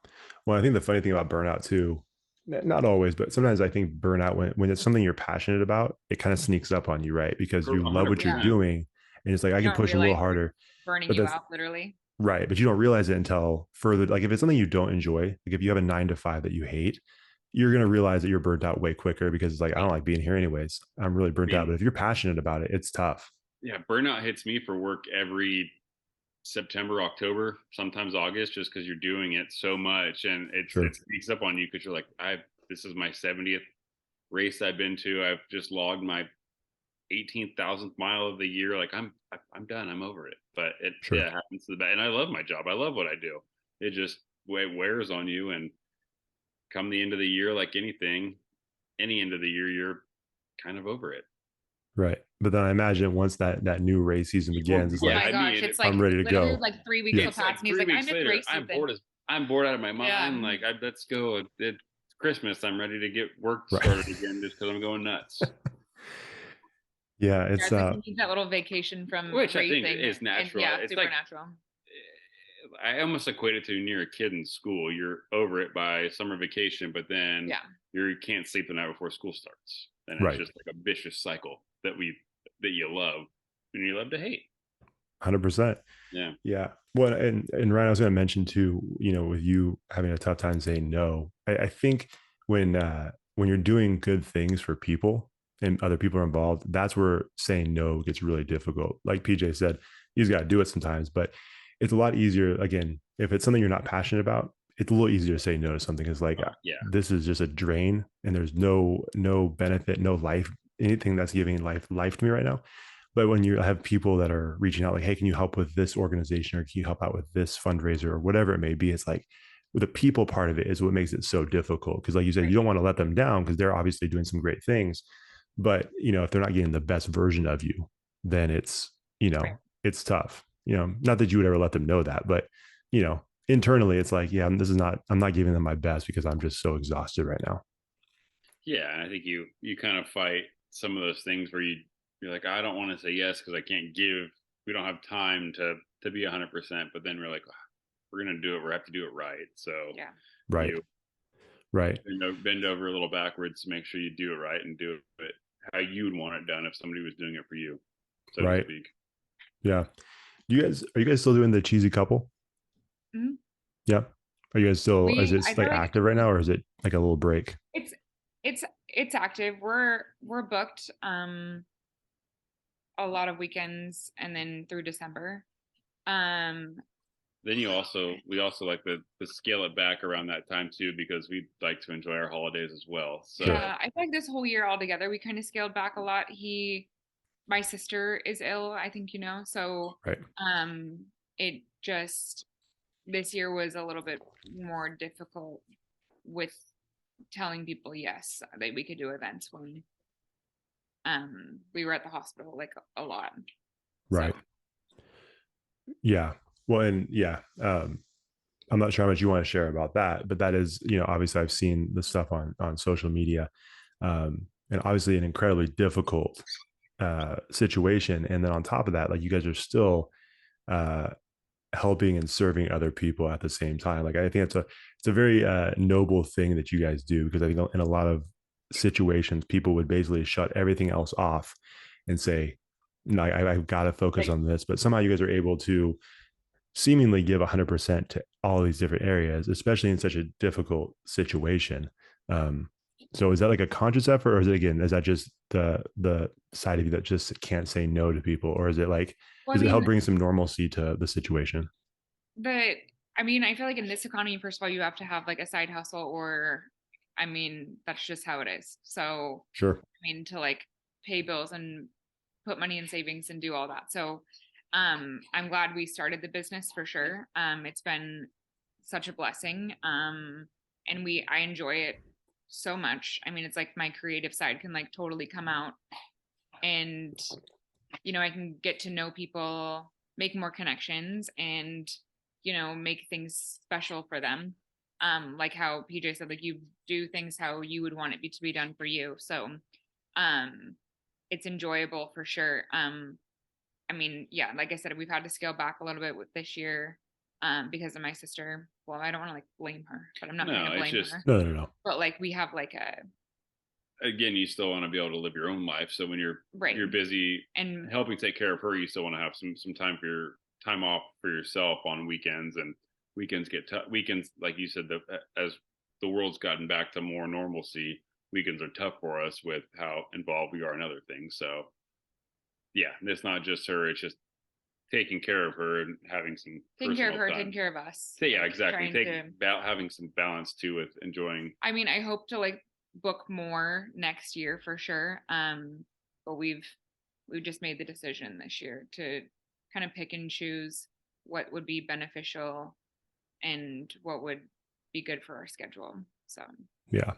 Speaker 1: Well, I think the funny thing about burnout too, not always, but sometimes I think burnout, when it's something you're passionate about, it kind of sneaks up on you, right? Because you love what you're doing, and it's like, I can push a little harder.
Speaker 2: Burning you out, literally.
Speaker 1: Right. But you don't realize it until further. Like if it's something you don't enjoy, like if you have a 9 to 5 that you hate, you're going to realize that you're burnt out way quicker, because it's like, I don't like being here anyways. I'm really burnt out. But if you're passionate about it, it's tough.
Speaker 3: Yeah. Burnout hits me for work every September, October, sometimes August, just because you're doing it so much, and it sneaks up on you because you're like, this is my 70th race I've been to. I've just logged my 18,000th mile of the year. Like I'm done. I'm over it. But it happens to the best. And I love my job. I love what I do. It just wears on you. And come the end of the year, like any end of the year, you're kind of over it.
Speaker 1: Right. But then I imagine once that new race season begins, it's
Speaker 2: it's like,
Speaker 1: I'm ready to go.
Speaker 2: Like 3 weeks will pass, and he's like, I missed race season.
Speaker 3: I'm bored out of my mind. Like, let's go. It's Christmas. I'm ready to get work started again, just because I'm going nuts.
Speaker 1: Yeah, it's
Speaker 2: like you need that little vacation from
Speaker 3: which
Speaker 2: racing,
Speaker 3: I think is natural.
Speaker 2: It's super natural.
Speaker 3: I almost equate it to when you're a kid in school. You're over it by summer vacation, but then you can't sleep the night before school starts, and it's just like a vicious cycle that you love and you love to hate.
Speaker 1: 100%. Yeah. Well, and Ryan, I was going to mention too, with you having a tough time saying no, I think when you're doing good things for people and other people are involved, that's where saying no gets really difficult. Like PJ said, you just got to do it sometimes, but it's a lot easier. Again, if it's something you're not passionate about, it's a little easier to say no to something. It's like, this is just a drain, and there's no benefit, no life, anything that's giving life to me right now. But when you have people that are reaching out, like, hey, can you help with this organization, or can you help out with this fundraiser, or whatever it may be? It's like the people part of it is what makes it so difficult. Because like you said, you don't want to let them down, because they're obviously doing some great things. But, if they're not getting the best version of you, then it's, it's tough. Not that you would ever let them know that, but, internally it's like, I'm not giving them my best because I'm just so exhausted right now.
Speaker 3: Yeah. And I think you kind of fight some of those things where you're like, I don't want to say yes because we don't have time to be 100%. But then we're like, we're going to do it. We have to do it right. So
Speaker 1: right. Right.
Speaker 3: Bend over a little backwards to make sure you do it right, and do it how you would want it done if somebody was doing it for you, so to speak. Yeah. Are you guys still doing the cheesy couple?
Speaker 2: Mm-hmm.
Speaker 1: Yeah. Are you guys still? Is it like active right now, or is it like a little break?
Speaker 2: It's active. We're booked a lot of weekends, and then through December. Then
Speaker 3: we also like to scale it back around that time too, because we like to enjoy our holidays as well. So
Speaker 2: I feel like this whole year altogether, we kind of scaled back a lot. My sister is ill, I think, so it just, this year was a little bit more difficult with telling people yes, that we could do events when we were at the hospital like a lot.
Speaker 1: Right. So. Yeah. Well, and I'm not sure how much you want to share about that, but that is, obviously I've seen the stuff on social media, and obviously an incredibly difficult situation. And then on top of that, like, you guys are still helping and serving other people at the same time. Like I think it's a very noble thing that you guys do, because I think in a lot of situations people would basically shut everything else off and say, no, I've got to focus
Speaker 2: Right.
Speaker 1: on this. But somehow you guys are able to seemingly give 100% to all these different areas, especially in such a difficult situation. Um, so is that like a conscious effort, or is it, again, is that just the side of you that just can't say no to people, or is it like,
Speaker 2: Well, I
Speaker 1: does it help
Speaker 2: mean,
Speaker 1: bring some normalcy to the situation?
Speaker 2: the I mean, I feel like in this economy, first of all, you have to have like a side hustle, or I mean, that's just how it is. So,
Speaker 1: Sure.
Speaker 2: I mean, to like pay bills and put money in savings and do all that. So, I'm glad we started the business for sure. It's been such a blessing. And I enjoy it so much. I mean, it's like my creative side can like totally come out, and I can get to know people, make more connections, and make things special for them. Like how PJ said, like you do things how you would want it to be done for you. So um it's enjoyable for sure. I mean, yeah, like I said, we've had to scale back a little bit with this year because of my sister. Well, I don't want to like blame her, but I'm not going
Speaker 3: No,
Speaker 2: to
Speaker 3: it's
Speaker 2: blame
Speaker 3: just,
Speaker 2: her.
Speaker 1: No, no, no.
Speaker 2: But like we have like a
Speaker 3: again, you still want to be able to live your own life. So when
Speaker 2: right,
Speaker 3: you're busy
Speaker 2: and
Speaker 3: helping take care of her, you still want to have some time for your time off for yourself on weekends. And weekends get tough. Weekends, like you said, as the world's gotten back to more normalcy, weekends are tough for us with how involved we are in other things. So yeah, it's not just her; it's just taking care of her and having some
Speaker 2: taking care of
Speaker 3: personal
Speaker 2: her,
Speaker 3: time.
Speaker 2: taking care of us.
Speaker 3: So yeah,
Speaker 2: Like
Speaker 3: exactly.
Speaker 2: trying to.
Speaker 3: Having some balance too with enjoying.
Speaker 2: I mean, I hope to like book more next year for sure. But we've just made the decision this year to kind of pick and choose what would be beneficial and what would be good for our schedule. So
Speaker 1: Yeah.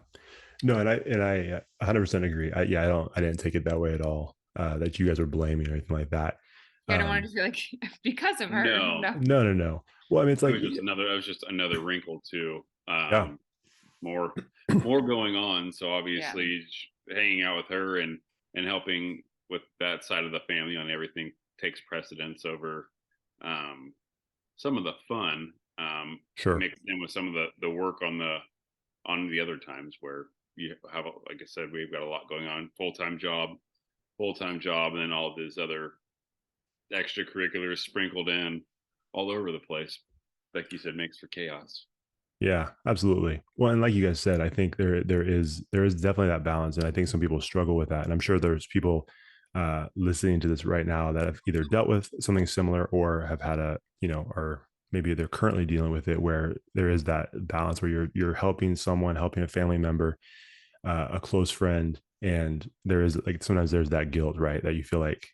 Speaker 1: No, and I 100% agree. Yeah, I didn't take it that way at all. That you guys were blaming or anything like that.
Speaker 2: yeah, I don't want
Speaker 1: Um,
Speaker 2: to feel like because of her.
Speaker 3: No,
Speaker 2: No.
Speaker 1: no, no, no. Well, I mean, it's like,
Speaker 3: it was just another wrinkle too.
Speaker 1: yeah,
Speaker 3: More more going on. So
Speaker 2: Yeah.
Speaker 3: obviously hanging out with her and helping with that side of the family on everything takes precedence over some of the fun
Speaker 1: sure.
Speaker 3: mixed in with some of the work on the other times where you have, like I said, we've got a lot going on, full time job, and then all of these other extracurriculars sprinkled in all over the place. Like you said, makes for chaos.
Speaker 1: Yeah, absolutely. Well, and like you guys said, I think there is definitely that balance, and I think some people struggle with that. And I'm sure there's people listening to this right now that have either dealt with something similar or have had or maybe they're currently dealing with it, where there is that balance where you're helping someone, helping a family member, a close friend, and there is like sometimes there's that guilt, right? That you feel like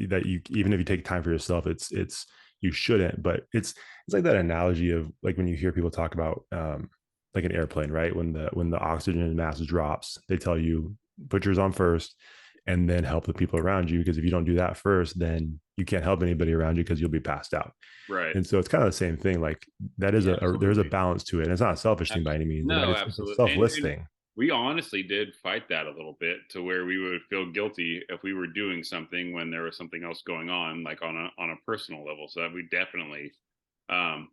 Speaker 1: that you, even if you take time for yourself, it's you shouldn't, but it's like that analogy of like when you hear people talk about like an airplane, right? When the oxygen mass drops, they tell you put yours on first and then help the people around you, because if you don't do that first, then you can't help anybody around you because you'll be passed out.
Speaker 3: Right.
Speaker 1: And so it's kind of the same thing. Like that is there is a
Speaker 3: Absolutely.
Speaker 1: balance to it. And it's not a selfish thing by any means.
Speaker 3: No,
Speaker 1: It's a
Speaker 3: absolutely.
Speaker 1: selfless
Speaker 3: And
Speaker 1: thing.
Speaker 3: we honestly did fight that a little bit to where we would feel guilty if we were doing something when there was something else going on, like on a personal level. So that we definitely um,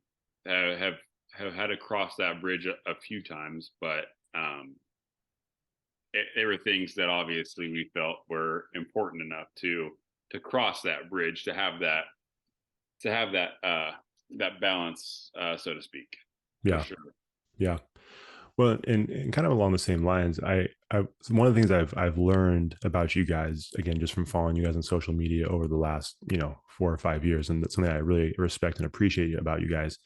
Speaker 3: have had to cross that bridge a few times, but there were things that obviously we felt were important enough to cross that bridge, to have that balance, so to speak, for
Speaker 1: Yeah.
Speaker 3: sure.
Speaker 1: Yeah. Well, and kind of along the same lines, one of the things I've learned about you guys, again, just from following you guys on social media over the last 4 or 5 years, and that's something I really respect and appreciate about you guys,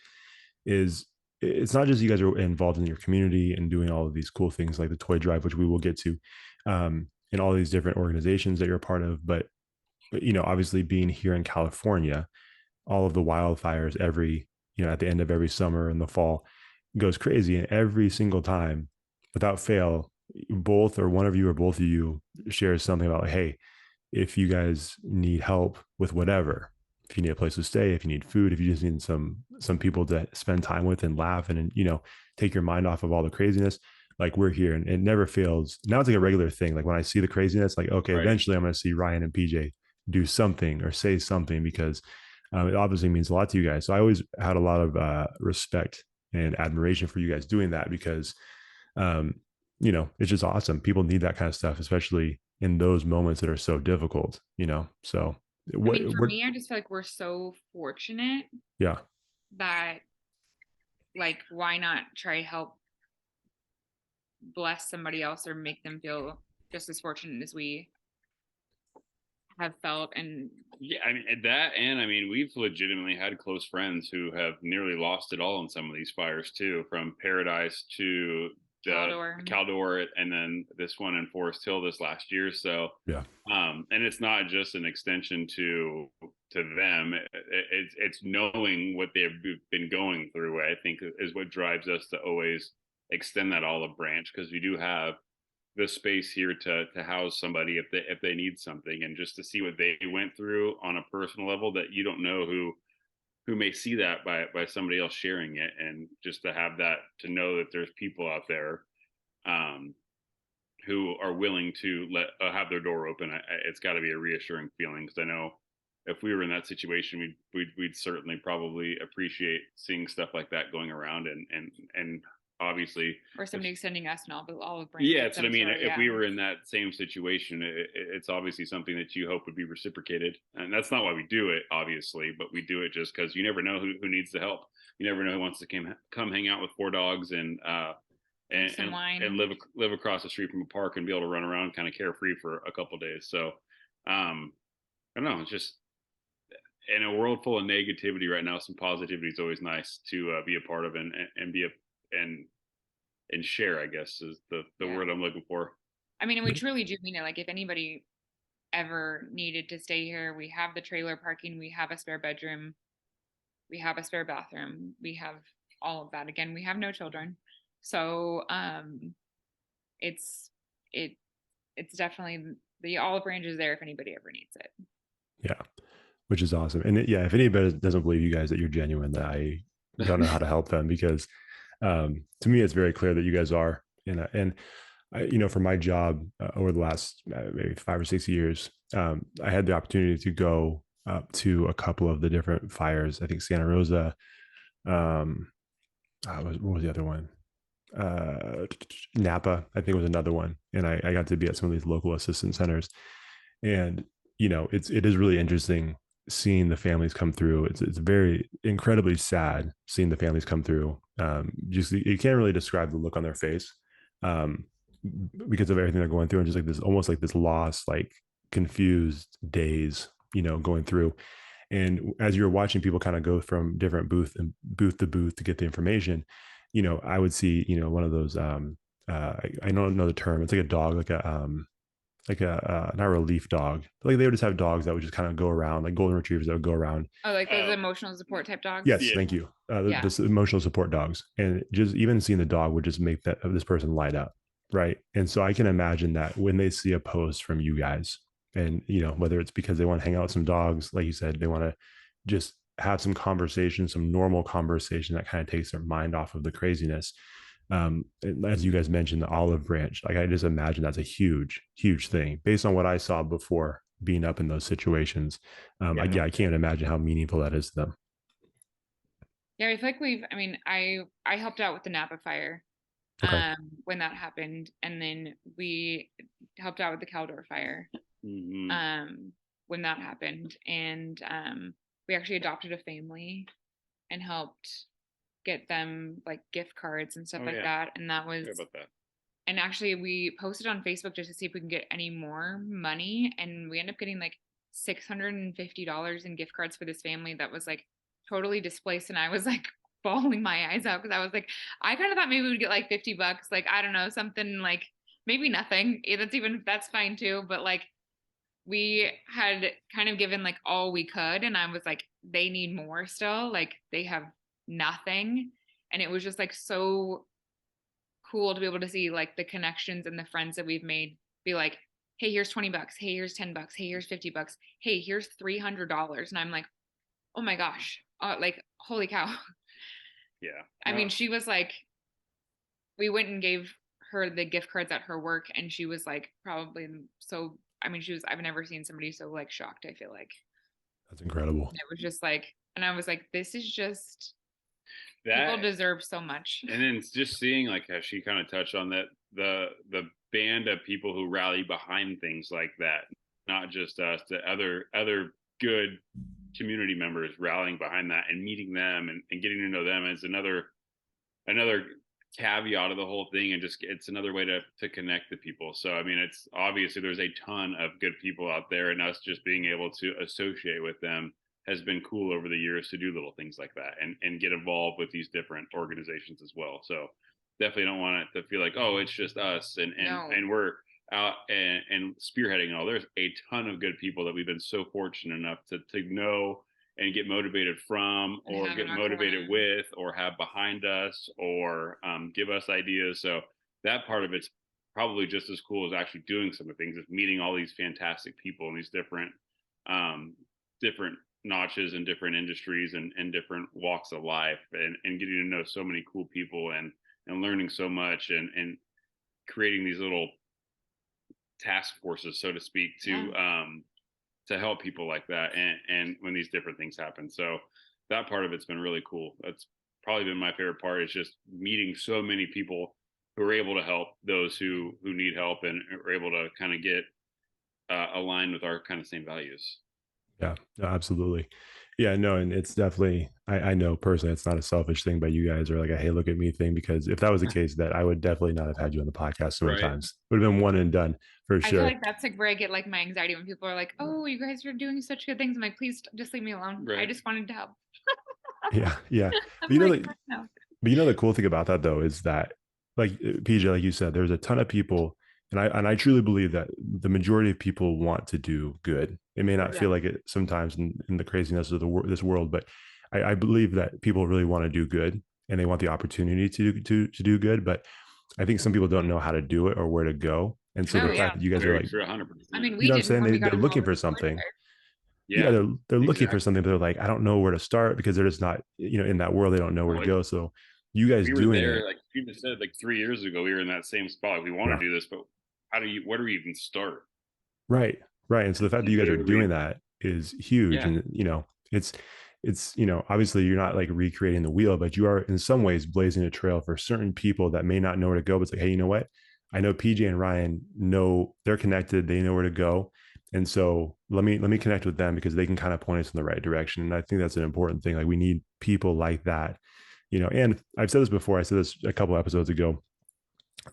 Speaker 1: is it's not just you guys are involved in your community and doing all of these cool things like the toy drive, which we will get to, and all these different organizations that you're a part of, but obviously being here in California, all of the wildfires at the end of every summer and the fall goes crazy. And every single time, without fail, both or one of you or both of you shares something about like, hey, if you guys need help with whatever, if you need a place to stay, if you need food, if you just need some people to spend time with and laugh and take your mind off of all the craziness, like we're here. And it never fails. Now it's like a regular thing. Like when I see the craziness, like, okay,
Speaker 3: Right.
Speaker 1: eventually I'm going to see Ryan and PJ do something or say something, because It obviously means a lot to you guys. So I always had a lot of respect and admiration for you guys doing that because, um, it's just awesome. People need that kind of stuff, especially in those moments that are so difficult, So
Speaker 2: I mean, for
Speaker 1: what,
Speaker 2: me, I just feel like we're so fortunate
Speaker 1: yeah,
Speaker 2: that, like, why not try to help bless somebody else or make them feel just as fortunate as we have felt. And
Speaker 3: Yeah, I mean that, and I mean we've legitimately had close friends who have nearly lost it all in some of these fires too, from Paradise to the Caldor, and then this one in Forest Hill this last year. So,
Speaker 1: yeah,
Speaker 3: and it's not just an extension to them. It's knowing what they've been going through. I think is what drives us to always extend that olive branch, because we do have the space here to house somebody if they need something, and just to see what they went through on a personal level that you don't know who may see that by somebody else sharing it, and just to have that, to know that there's people out there um who are willing to let have their door open. It's got to be a reassuring feeling, because I know if we were in that situation, we'd certainly probably appreciate seeing stuff like that going around, and obviously,
Speaker 2: or somebody extending us an olive branch.
Speaker 3: Yeah, that's what I mean. If we were in that same situation, it's obviously something that you hope would be reciprocated, and that's not why we do it, obviously, but we do it just because you never know who needs the help. You never know who wants to come hang out with 4 dogs and live across the street from a park and be able to run around kind of carefree for a couple of days. So, I don't know. It's just, in a world full of negativity right now, some positivity is always nice to be a part of, and be and share, I guess, is the word I'm looking for.
Speaker 2: I mean, and we truly do mean it. Like, if anybody ever needed to stay here, we have the trailer parking, we have a spare bedroom, we have a spare bathroom, we have all of that. Again, we have no children, so it's definitely, the olive branch is there if anybody ever needs it.
Speaker 1: Yeah, which is awesome. And if anybody doesn't believe you guys that you're genuine, that I don't know how to help them, because to me it's very clear that you guys are. And I, for my job over the last maybe 5 or 6 years, I had the opportunity to go up to a couple of the different fires. I think Santa Rosa. What was the other one? Napa, I think, was another one. And I got to be at some of these local assistance centers. And it is really interesting seeing the families come through. It's very incredibly sad seeing the families come through. Just, you can't really describe the look on their face, because of everything they're going through, and just like this, almost like this lost, like confused days, going through. And as you're watching people kind of go from different booth to booth to get the information, I would see, one of those, I don't know the term. It's like a dog, like a not a relief dog. Like they would just have dogs that would just kind of go around, like golden retrievers that would go around.
Speaker 2: Oh, like those emotional support type dogs.
Speaker 1: Yes, thank you. This emotional support dogs, and just even seeing the dog would just make this person light up, right? And so I can imagine that when they see a post from you guys, and whether it's because they want to hang out with some dogs, like you said, they want to just have some conversation, some normal conversation that kind of takes their mind off of the craziness. As you guys mentioned, the olive branch, like I just imagine that's a huge thing based on what I saw before being up in those situations. I can't imagine how meaningful that is to them.
Speaker 2: Yeah, I feel like I helped out with the Napa fire when that happened, and then we helped out with the Caldor fire when that happened, and we actually adopted a family and helped get them like gift cards and stuff that. And that was about that. And actually we posted on Facebook just to see if we can get any more money, and we ended up getting like $650 in gift cards for this family that was like totally displaced. And I was like bawling my eyes out, because I was like, I kind of thought maybe we'd get like $50, like, I don't know, something like, maybe nothing. That's fine too, but like we had kind of given like all we could, and I was like, they need more still, like they have nothing. And it was just like so cool to be able to see like the connections and the friends that we've made be like, hey, here's $20, hey, here's $10, hey, here's $50, hey, here's $300. And I'm like, oh my gosh, like, holy cow.
Speaker 3: Yeah.
Speaker 2: I mean, she was like, we went and gave her the gift cards at her work, and she was like, probably so, I mean, I've never seen somebody so like shocked, I feel like.
Speaker 1: That's incredible.
Speaker 2: It was just like, and I was like, this is just,
Speaker 3: That
Speaker 2: people deserve so much.
Speaker 3: and then just seeing like how she kind of touched on that, the band of people who rally behind things like that, not just us, the other good community members rallying behind that and meeting them and getting to know them is another caveat of the whole thing, and just it's another way to connect the people. So I mean, it's obviously there's a ton of good people out there, and us just being able to associate with them has been cool over the years to do little things like that and get involved with these different organizations as well. So definitely don't want it to feel like, oh, it's just us and we're out and spearheading all. There's a ton of good people that we've been so fortunate enough to know and get motivated from, or get motivated with, or have behind us, or give us ideas. So that part of it's probably just as cool as actually doing some of the things, is meeting all these fantastic people in these different notches and different industries and different walks of life, and getting to know so many cool people and learning so much and creating these little task forces, so to speak, to help people like that and when these different things happen. So that part of it's been really cool. That's probably been my favorite part, is just meeting so many people who are able to help those who need help and are able to kind of get aligned with our kind of same values.
Speaker 1: Yeah, no, absolutely. Yeah, no, and it's definitely, I know personally it's not a selfish thing, but you guys are like a hey, look at me thing, because if that was the case, that I would definitely not have had you on the podcast so many times. Would have been one and done for
Speaker 2: I
Speaker 1: sure.
Speaker 2: feel like that's like where I get like my anxiety, when people are like, oh, you guys are doing such good things. I'm like, please just leave me alone. Right. I just wanted to help.
Speaker 1: Yeah. But but you know the cool thing about that though is that, like PJ, like you said, there's a ton of people, and I truly believe that the majority of people want to do good. It may not feel like it sometimes in the craziness of this world, but I believe that people really want to do good, and they want the opportunity to do good. But I think some people don't know how to do it or where to go. And so the fact that you guys are like,
Speaker 3: 100%.
Speaker 2: I mean,
Speaker 1: you know what I'm saying? They're looking for something. Yeah, they're looking for something, but they're like, I don't know where to start, because they're just not, in that world, they don't know where to go. So you guys doing it,
Speaker 3: like you just said, like 3 years ago, we were in that same spot. We want to do this, but where do we even start?
Speaker 1: Right. And so the fact that you guys are doing that is huge. And it's obviously you're not like recreating the wheel, but you are in some ways blazing a trail for certain people that may not know where to go. But it's like, hey, you know what? I know PJ and Ryane know, they're connected, they know where to go. And so let me connect with them, because they can kind of point us in the right direction. And I think that's an important thing. Like, we need people like that, and I've said this before. I said this a couple episodes ago.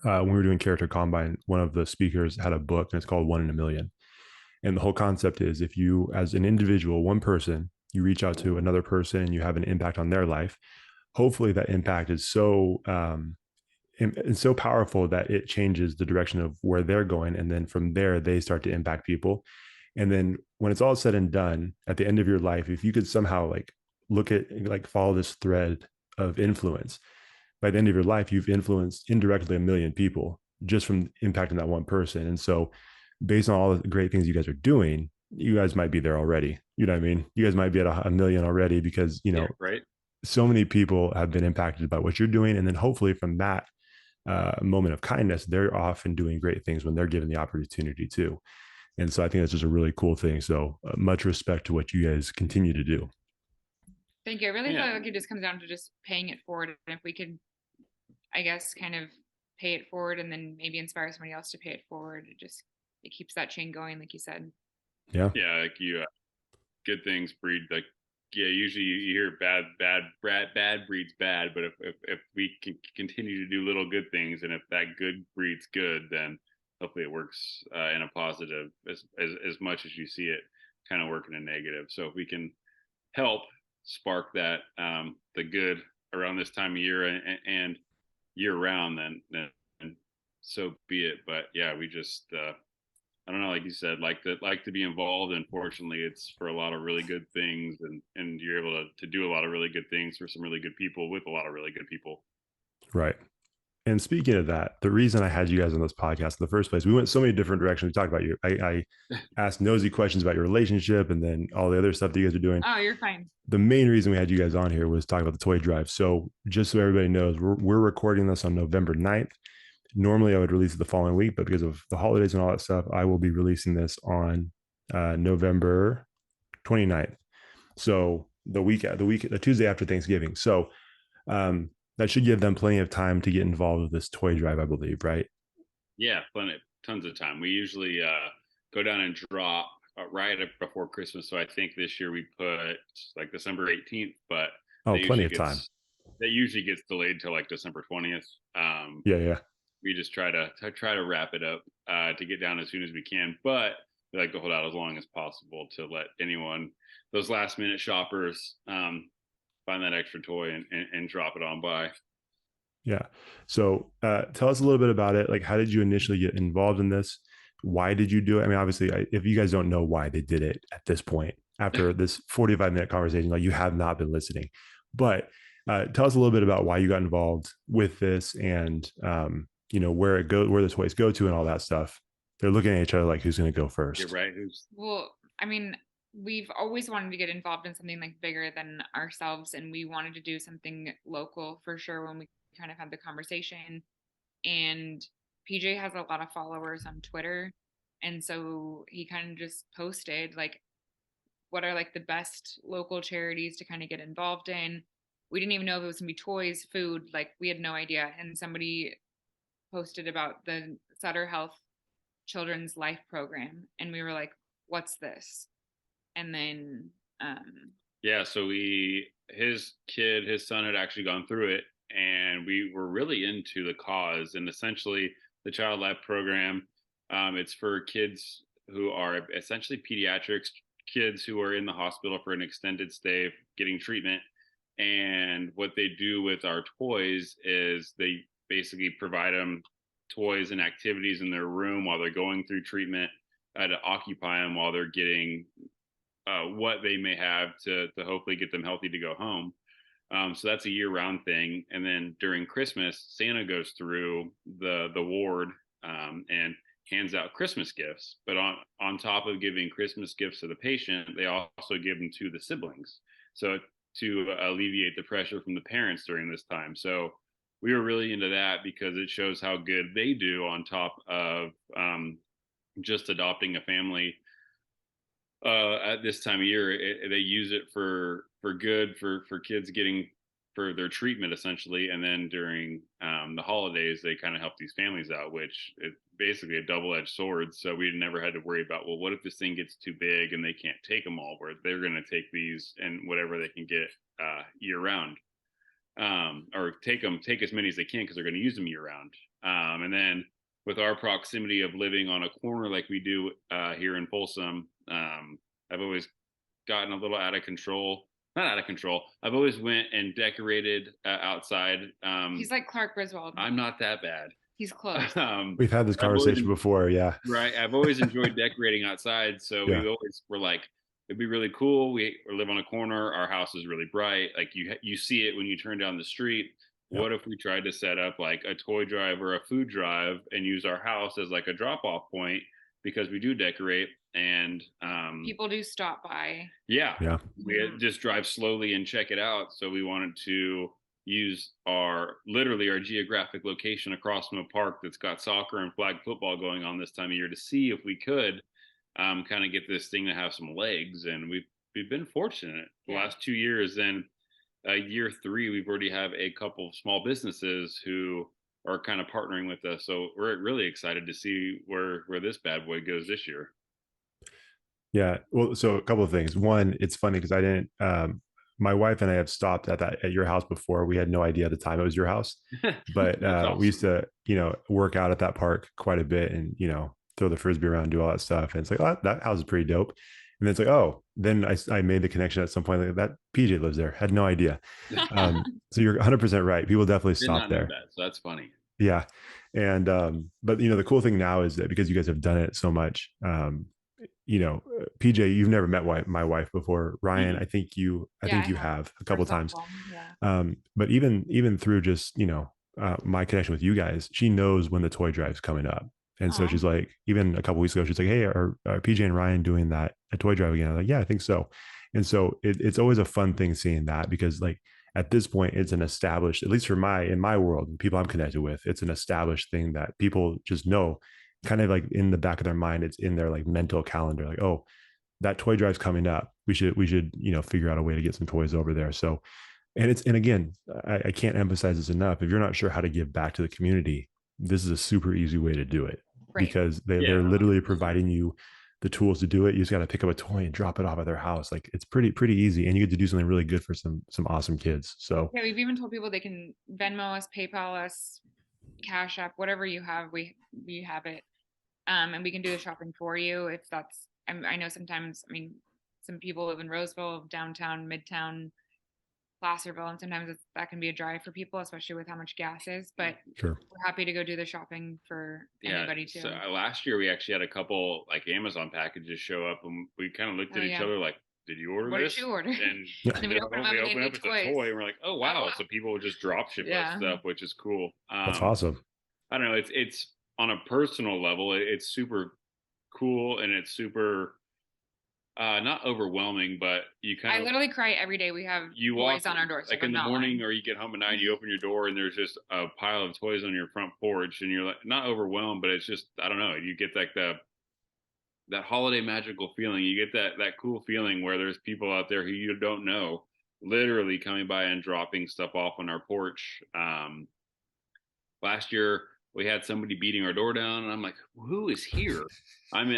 Speaker 1: When we were doing Character Combine, one of the speakers had a book, and it's called 1 in a Million. And the whole concept is, if you, as an individual, one person, you reach out to another person and you have an impact on their life, hopefully that impact is so and so powerful that it changes the direction of where they're going. And then from there, they start to impact people. And then when it's all said and done, at the end of your life, if you could somehow like look at, like, follow this thread of influence, by the end of your life, you've influenced indirectly 1 million people just from impacting that one person. And so based on all the great things you guys are doing, you guys might be there already. You know what I mean? You guys might be at 1 million already, because, so many people have been impacted by what you're doing. And then hopefully from that moment of kindness, they're off and doing great things when they're given the opportunity to. And so I think that's just a really cool thing. So much respect to what you guys continue to do.
Speaker 2: Thank you. I really feel like it just comes down to just paying it forward. And if we could, I guess, kind of pay it forward and then maybe inspire somebody else to pay it forward, it keeps that chain going, like you said.
Speaker 3: Yeah, like good things breed, like, usually you hear bad breeds bad, but if we can continue to do little good things, and if that good breeds good, then hopefully it works in a positive, as much as you see it kind of working in negative. So if we can help spark that the good around this time of year and year round, then so be it. But yeah, we just I don't know, like you said, like to be involved. And fortunately, it's for a lot of really good things, and you're able to do a lot of really good things for some really good people with a lot of really good people.
Speaker 1: Right. And speaking of that, the reason I had you guys on this podcast in the first place, we went so many different directions. We talked about you. I asked nosy questions about your relationship, and then all the other stuff that you guys are doing.
Speaker 2: Oh, you're fine.
Speaker 1: The main reason we had you guys on here was talk about the toy drive. So just so everybody knows, we're recording this on November 9th. Normally I would release it the following week, but because of the holidays and all that stuff, I will be releasing this on November 29th. So the Tuesday after Thanksgiving. So that should give them plenty of time to get involved with this toy drive, I believe, right?
Speaker 3: Yeah, tons of time. We usually go down and drop right before Christmas. So I think this year we put like December 18th, but
Speaker 1: Oh,
Speaker 3: that
Speaker 1: plenty
Speaker 3: usually
Speaker 1: of time.
Speaker 3: gets that usually gets delayed till like December 20th.
Speaker 1: Yeah, yeah.
Speaker 3: We just try to wrap it up to get down as soon as we can, but we like to hold out as long as possible to let anyone, those last minute shoppers, find that extra toy and drop it on by.
Speaker 1: Yeah. So tell us a little bit about it. Like, how did you initially get involved in this? Why did you do it? I mean, obviously, if you guys don't know why they did it at this point, after this 45-minute conversation, like you have not been listening. But tell us a little bit about why you got involved with this and, where the toys go to and all that stuff. They're looking at each other like, who's going to go
Speaker 3: You're
Speaker 1: first?
Speaker 3: right.
Speaker 2: Well, I mean, we've always wanted to get involved in something like bigger than ourselves, and we wanted to do something local for sure when we kind of had the conversation. And PJ has a lot of followers on Twitter, and so he kind of just posted like what are like the best local charities to kind of get involved in. We didn't even know if it was gonna be toys, food, like we had no idea. And somebody posted about the Sutter Health Children's Life Program, and we were like, "What's this?" And then,
Speaker 3: Yeah, so his son had actually gone through it, and we were really into the cause. And essentially, the Child Life Program, it's for kids who are essentially pediatrics, kids who are in the hospital for an extended stay, getting treatment. And what they do with our toys is they basically provide them toys and activities in their room while they're going through treatment, to occupy them while they're getting what they may have to hopefully get them healthy to go home. So that's a year round thing. And then during Christmas, Santa goes through the ward, and hands out Christmas gifts. But on top of giving Christmas gifts to the patient, they also give them to the siblings. So to alleviate the pressure from the parents during this time. So we were really into that because it shows how good they do on top of just adopting a family at this time of year. They use it for good for kids getting for their treatment essentially, and then during the holidays they kind of help these families out, which is basically a double-edged sword. So we never had to worry about, well, what if this thing gets too big and they can't take them all, where they're going to take these and whatever they can get year round, or take as many as they can because they're going to use them year round. And then with our proximity of living on a corner like we do here in Folsom, I've always gotten a little out of control. Not out of control. I've always went and decorated outside.
Speaker 2: he's like Clark Griswold.
Speaker 3: I'm not that bad.
Speaker 2: He's close.
Speaker 1: We've had this conversation before. Yeah.
Speaker 3: Right. I've always enjoyed decorating outside. So
Speaker 1: Yeah.
Speaker 3: we always were like, it'd be really cool. We live on a corner. Our house is really bright. Like you see it when you turn down the street.
Speaker 1: Yeah.
Speaker 3: What if we tried to set up like a toy drive or a food drive and use our house as like a drop off point, because we do decorate and
Speaker 2: people do stop by.
Speaker 3: Yeah.
Speaker 1: Yeah.
Speaker 3: We just drive slowly and check it out. So we wanted to use our geographic location across from a park that's got soccer and flag football going on this time of year to see if we could kind of get this thing to have some legs. And we've been fortunate the last 2 years. And year 3, we've already have a couple of small businesses who are kind of partnering with us. So we're really excited to see where this bad boy goes this year.
Speaker 1: Yeah. Well, so a couple of things. One, it's funny because I didn't, my wife and I have stopped at your house before. We had no idea at the time it was your house, but
Speaker 3: awesome.
Speaker 1: We used to, work out at that park quite a bit and, throw the Frisbee around, do all that stuff. And it's like, oh, that house is pretty dope. And then it's like, oh, then I made the connection at some point like that PJ lives there. Had no idea. So you're 100% right. People definitely stop there.
Speaker 3: So that's funny.
Speaker 1: Yeah. And, but the cool thing now is that because you guys have done it so much, PJ, you've never met my wife before. Ryan, I think you have a couple of times.
Speaker 2: Yeah.
Speaker 1: But even through just, my connection with you guys, she knows when the toy drive's coming up. And so she's like, even a couple of weeks ago, she's like, hey, are PJ and Ryane doing a toy drive again? I'm like, yeah, I think so. And so it's always a fun thing seeing that, because like at this point, it's an established, at least in my world, people I'm connected with, it's an established thing that people just know, kind of like in the back of their mind, it's in their like mental calendar, like, oh, that toy drive's coming up. We should, figure out a way to get some toys over there. So, and again, I can't emphasize this enough. If you're not sure how to give back to the community, this is a super easy way to do it, because they're literally providing you the tools to do it. You just got to pick up a toy and drop it off at their house. Like, it's pretty easy, and you get to do something really good for some awesome kids. So
Speaker 2: yeah, we've even told people they can Venmo us, PayPal us, Cash App, whatever you have, we have it, and we can do the shopping for you if that's. I know sometimes, I mean, some people live in Roseville, downtown, Midtown, Placerville, and sometimes that can be a drive for people, especially with how much gas is. But
Speaker 1: sure,
Speaker 2: we're happy to go do the shopping for anybody too.
Speaker 3: So last year we actually had a couple like Amazon packages show up, and we kind of looked at each other like, "Did you order
Speaker 2: what
Speaker 3: this?"
Speaker 2: Did you order?
Speaker 3: And
Speaker 2: then we open up
Speaker 3: it's a toy, and we're like, "Oh wow!" So people will just drop ship us stuff, which is cool.
Speaker 1: That's awesome.
Speaker 3: I don't know. It's on a personal level, it's super cool, and it's super. Not overwhelming, but I
Speaker 2: literally cry every day. We have toys on our doorstep.
Speaker 3: Like in the morning, or you get home at night, you open your door and there's just a pile of toys on your front porch, and you're like, not overwhelmed, but it's just, I don't know, you get like that holiday magical feeling. You get that cool feeling where there's people out there who you don't know literally coming by and dropping stuff off on our porch. Last year we had somebody beating our door down, and I'm like, who is here? I'm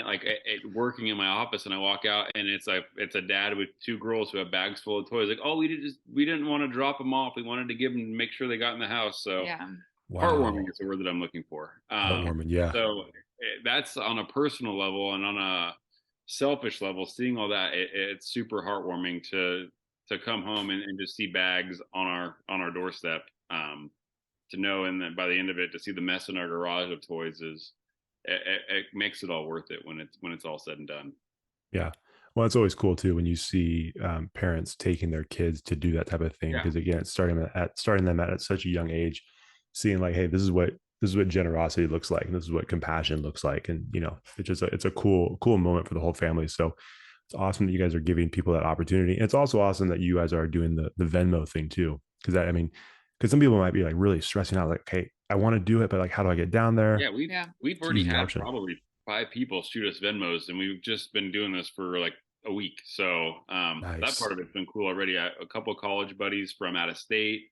Speaker 3: working in my office, and I walk out, and it's a dad with two girls who have bags full of toys. Like, oh, we didn't want to drop them off. We wanted to give them, make sure they got in the house. So heartwarming is the word that I'm looking for.
Speaker 1: Heartwarming, yeah.
Speaker 3: So that's on a personal level, and on a selfish level, seeing all that, it's super heartwarming to come home and just see bags on our doorstep. To know, and then by the end of it, to see the mess in our garage of toys it makes it all worth it when it's all said and done.
Speaker 1: Yeah. Well, it's always cool too when you see parents taking their kids to do that type of thing, because again, it's starting them at such a young age, seeing like, hey, this is what generosity looks like, and this is what compassion looks like, and it's a cool moment for the whole family. So it's awesome that you guys are giving people that opportunity. And it's also awesome that you guys are doing the Venmo thing too, because some people might be like really stressing out, like, okay, I want to do it, but like, how do I get down there?
Speaker 3: Yeah, we've already had probably 5 people shoot us Venmos, and we've just been doing this for like a week. So nice. That part of it's been cool already. A couple of college buddies from out of state.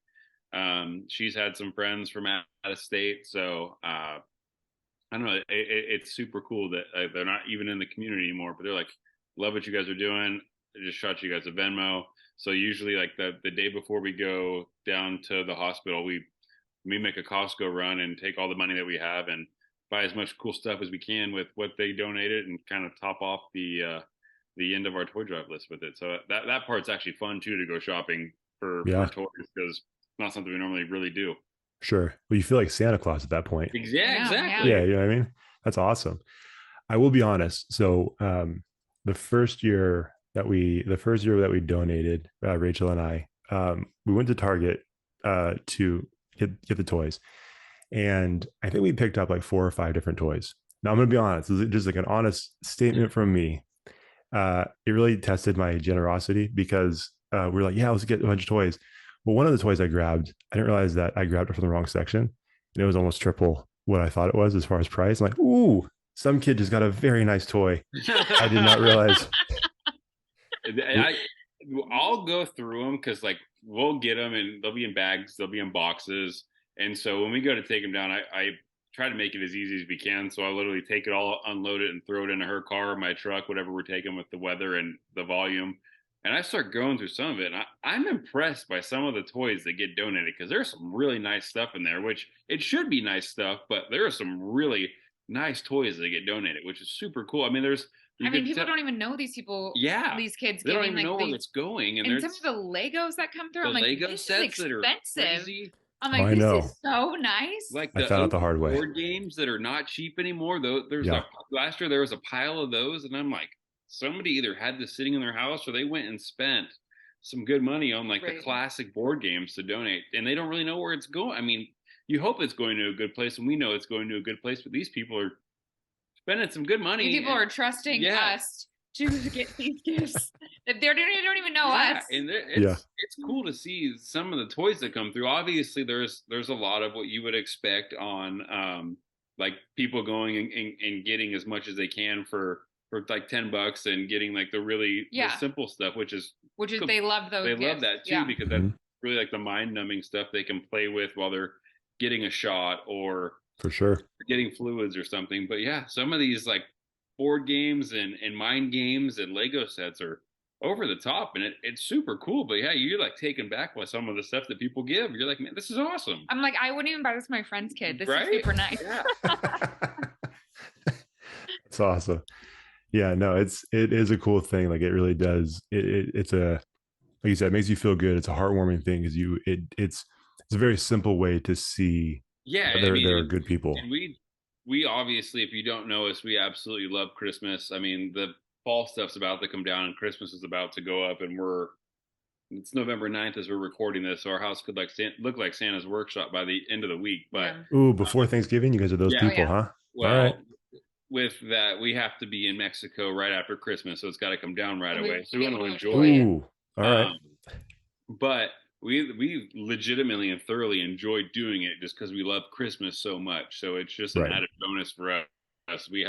Speaker 3: She's had some friends from out of state. So I don't know. It's super cool that they're not even in the community anymore, but they're like, love what you guys are doing. I just shot you guys a Venmo. So usually like the day before we go down to the hospital, we make a Costco run and take all the money that we have and buy as much cool stuff as we can with what they donated, and kind of top off the end of our toy drive list with it. So that part's actually fun too, to go shopping for toys, because it's not something we normally really do.
Speaker 1: Sure. Well, you feel like Santa Claus at that point.
Speaker 3: Yeah, exactly.
Speaker 1: Yeah, you know what I mean? That's awesome. I will be honest. So the first year that we donated, Rachel and I, we went to Target to get the toys, and I think we picked up like 4 or 5 different toys. Now I'm gonna be honest, this is just like an honest statement from me. It really tested my generosity, because we were like, yeah, let's get a bunch of toys. Well, one of the toys I grabbed, I didn't realize that I grabbed it from the wrong section, and it was almost triple what I thought it was as far as price. I'm like, ooh, some kid just got a very nice toy. I did not realize.
Speaker 3: I'll go through them, because like we'll get them and they'll be in bags, they'll be in boxes, and so when we go to take them down, I try to make it as easy as we can. So I literally take it all, unload it, and throw it into her car, my truck, whatever we're taking with the weather and the volume. And I start going through some of it, and I'm impressed by some of the toys that get donated, because there's some really nice stuff in there, which it should be nice stuff, but there are some really nice toys that get donated, which is super cool. I mean, people don't even know these people. Yeah, these kids. They don't even know where it's going. And some of the Legos that come through, I'm like, Lego this sets is expensive. I'm like, this is so nice. Like
Speaker 1: I found out the hard way.
Speaker 3: Board games that are not cheap anymore. There's last year there was a pile of those, and I'm like, somebody either had this sitting in their house, or they went and spent some good money on like the classic board games to donate, and they don't really know where it's going. I mean, you hope it's going to a good place, and we know it's going to a good place, but these people are spending some good money. People are trusting us to get these gifts. They don't even know us. And it's cool to see some of the toys that come through. Obviously, there's a lot of what you would expect on like people going and getting as much as they can for for like $10 and getting like the really the simple stuff, which is
Speaker 2: they love those.
Speaker 3: They love that too because that's really like the mind numbing stuff they can play with while they're getting a shot or
Speaker 1: for sure
Speaker 3: getting fluids or something. But yeah, some of these like board games and mind games and Lego sets are over the top, and it's super cool. But yeah, you're like taken back by some of the stuff that people give. You're like, man, this is awesome.
Speaker 2: I'm like, I wouldn't even buy this for my friend's kid. This is super nice.
Speaker 3: Yeah.
Speaker 1: It's awesome. Yeah, no, it is a cool thing. Like it really does. It's a, like you said, it makes you feel good. It's a heartwarming thing because it's a very simple way to see.
Speaker 3: Yeah,
Speaker 1: there are good people.
Speaker 3: And we obviously, if you don't know us, we absolutely love Christmas. I mean, the fall stuff's about to come down and Christmas is about to go up, and it's November 9th as we're recording this, so our house could look like Santa's workshop by the end of the week. But
Speaker 1: before Thanksgiving, you guys are those people, huh?
Speaker 3: Well, all right. With that, we have to be in Mexico right after Christmas, so it's got to come down right away. So we want to enjoy it.
Speaker 1: All right.
Speaker 3: But we legitimately and thoroughly enjoy doing it just because we love Christmas so much. So it's just an added bonus for us. We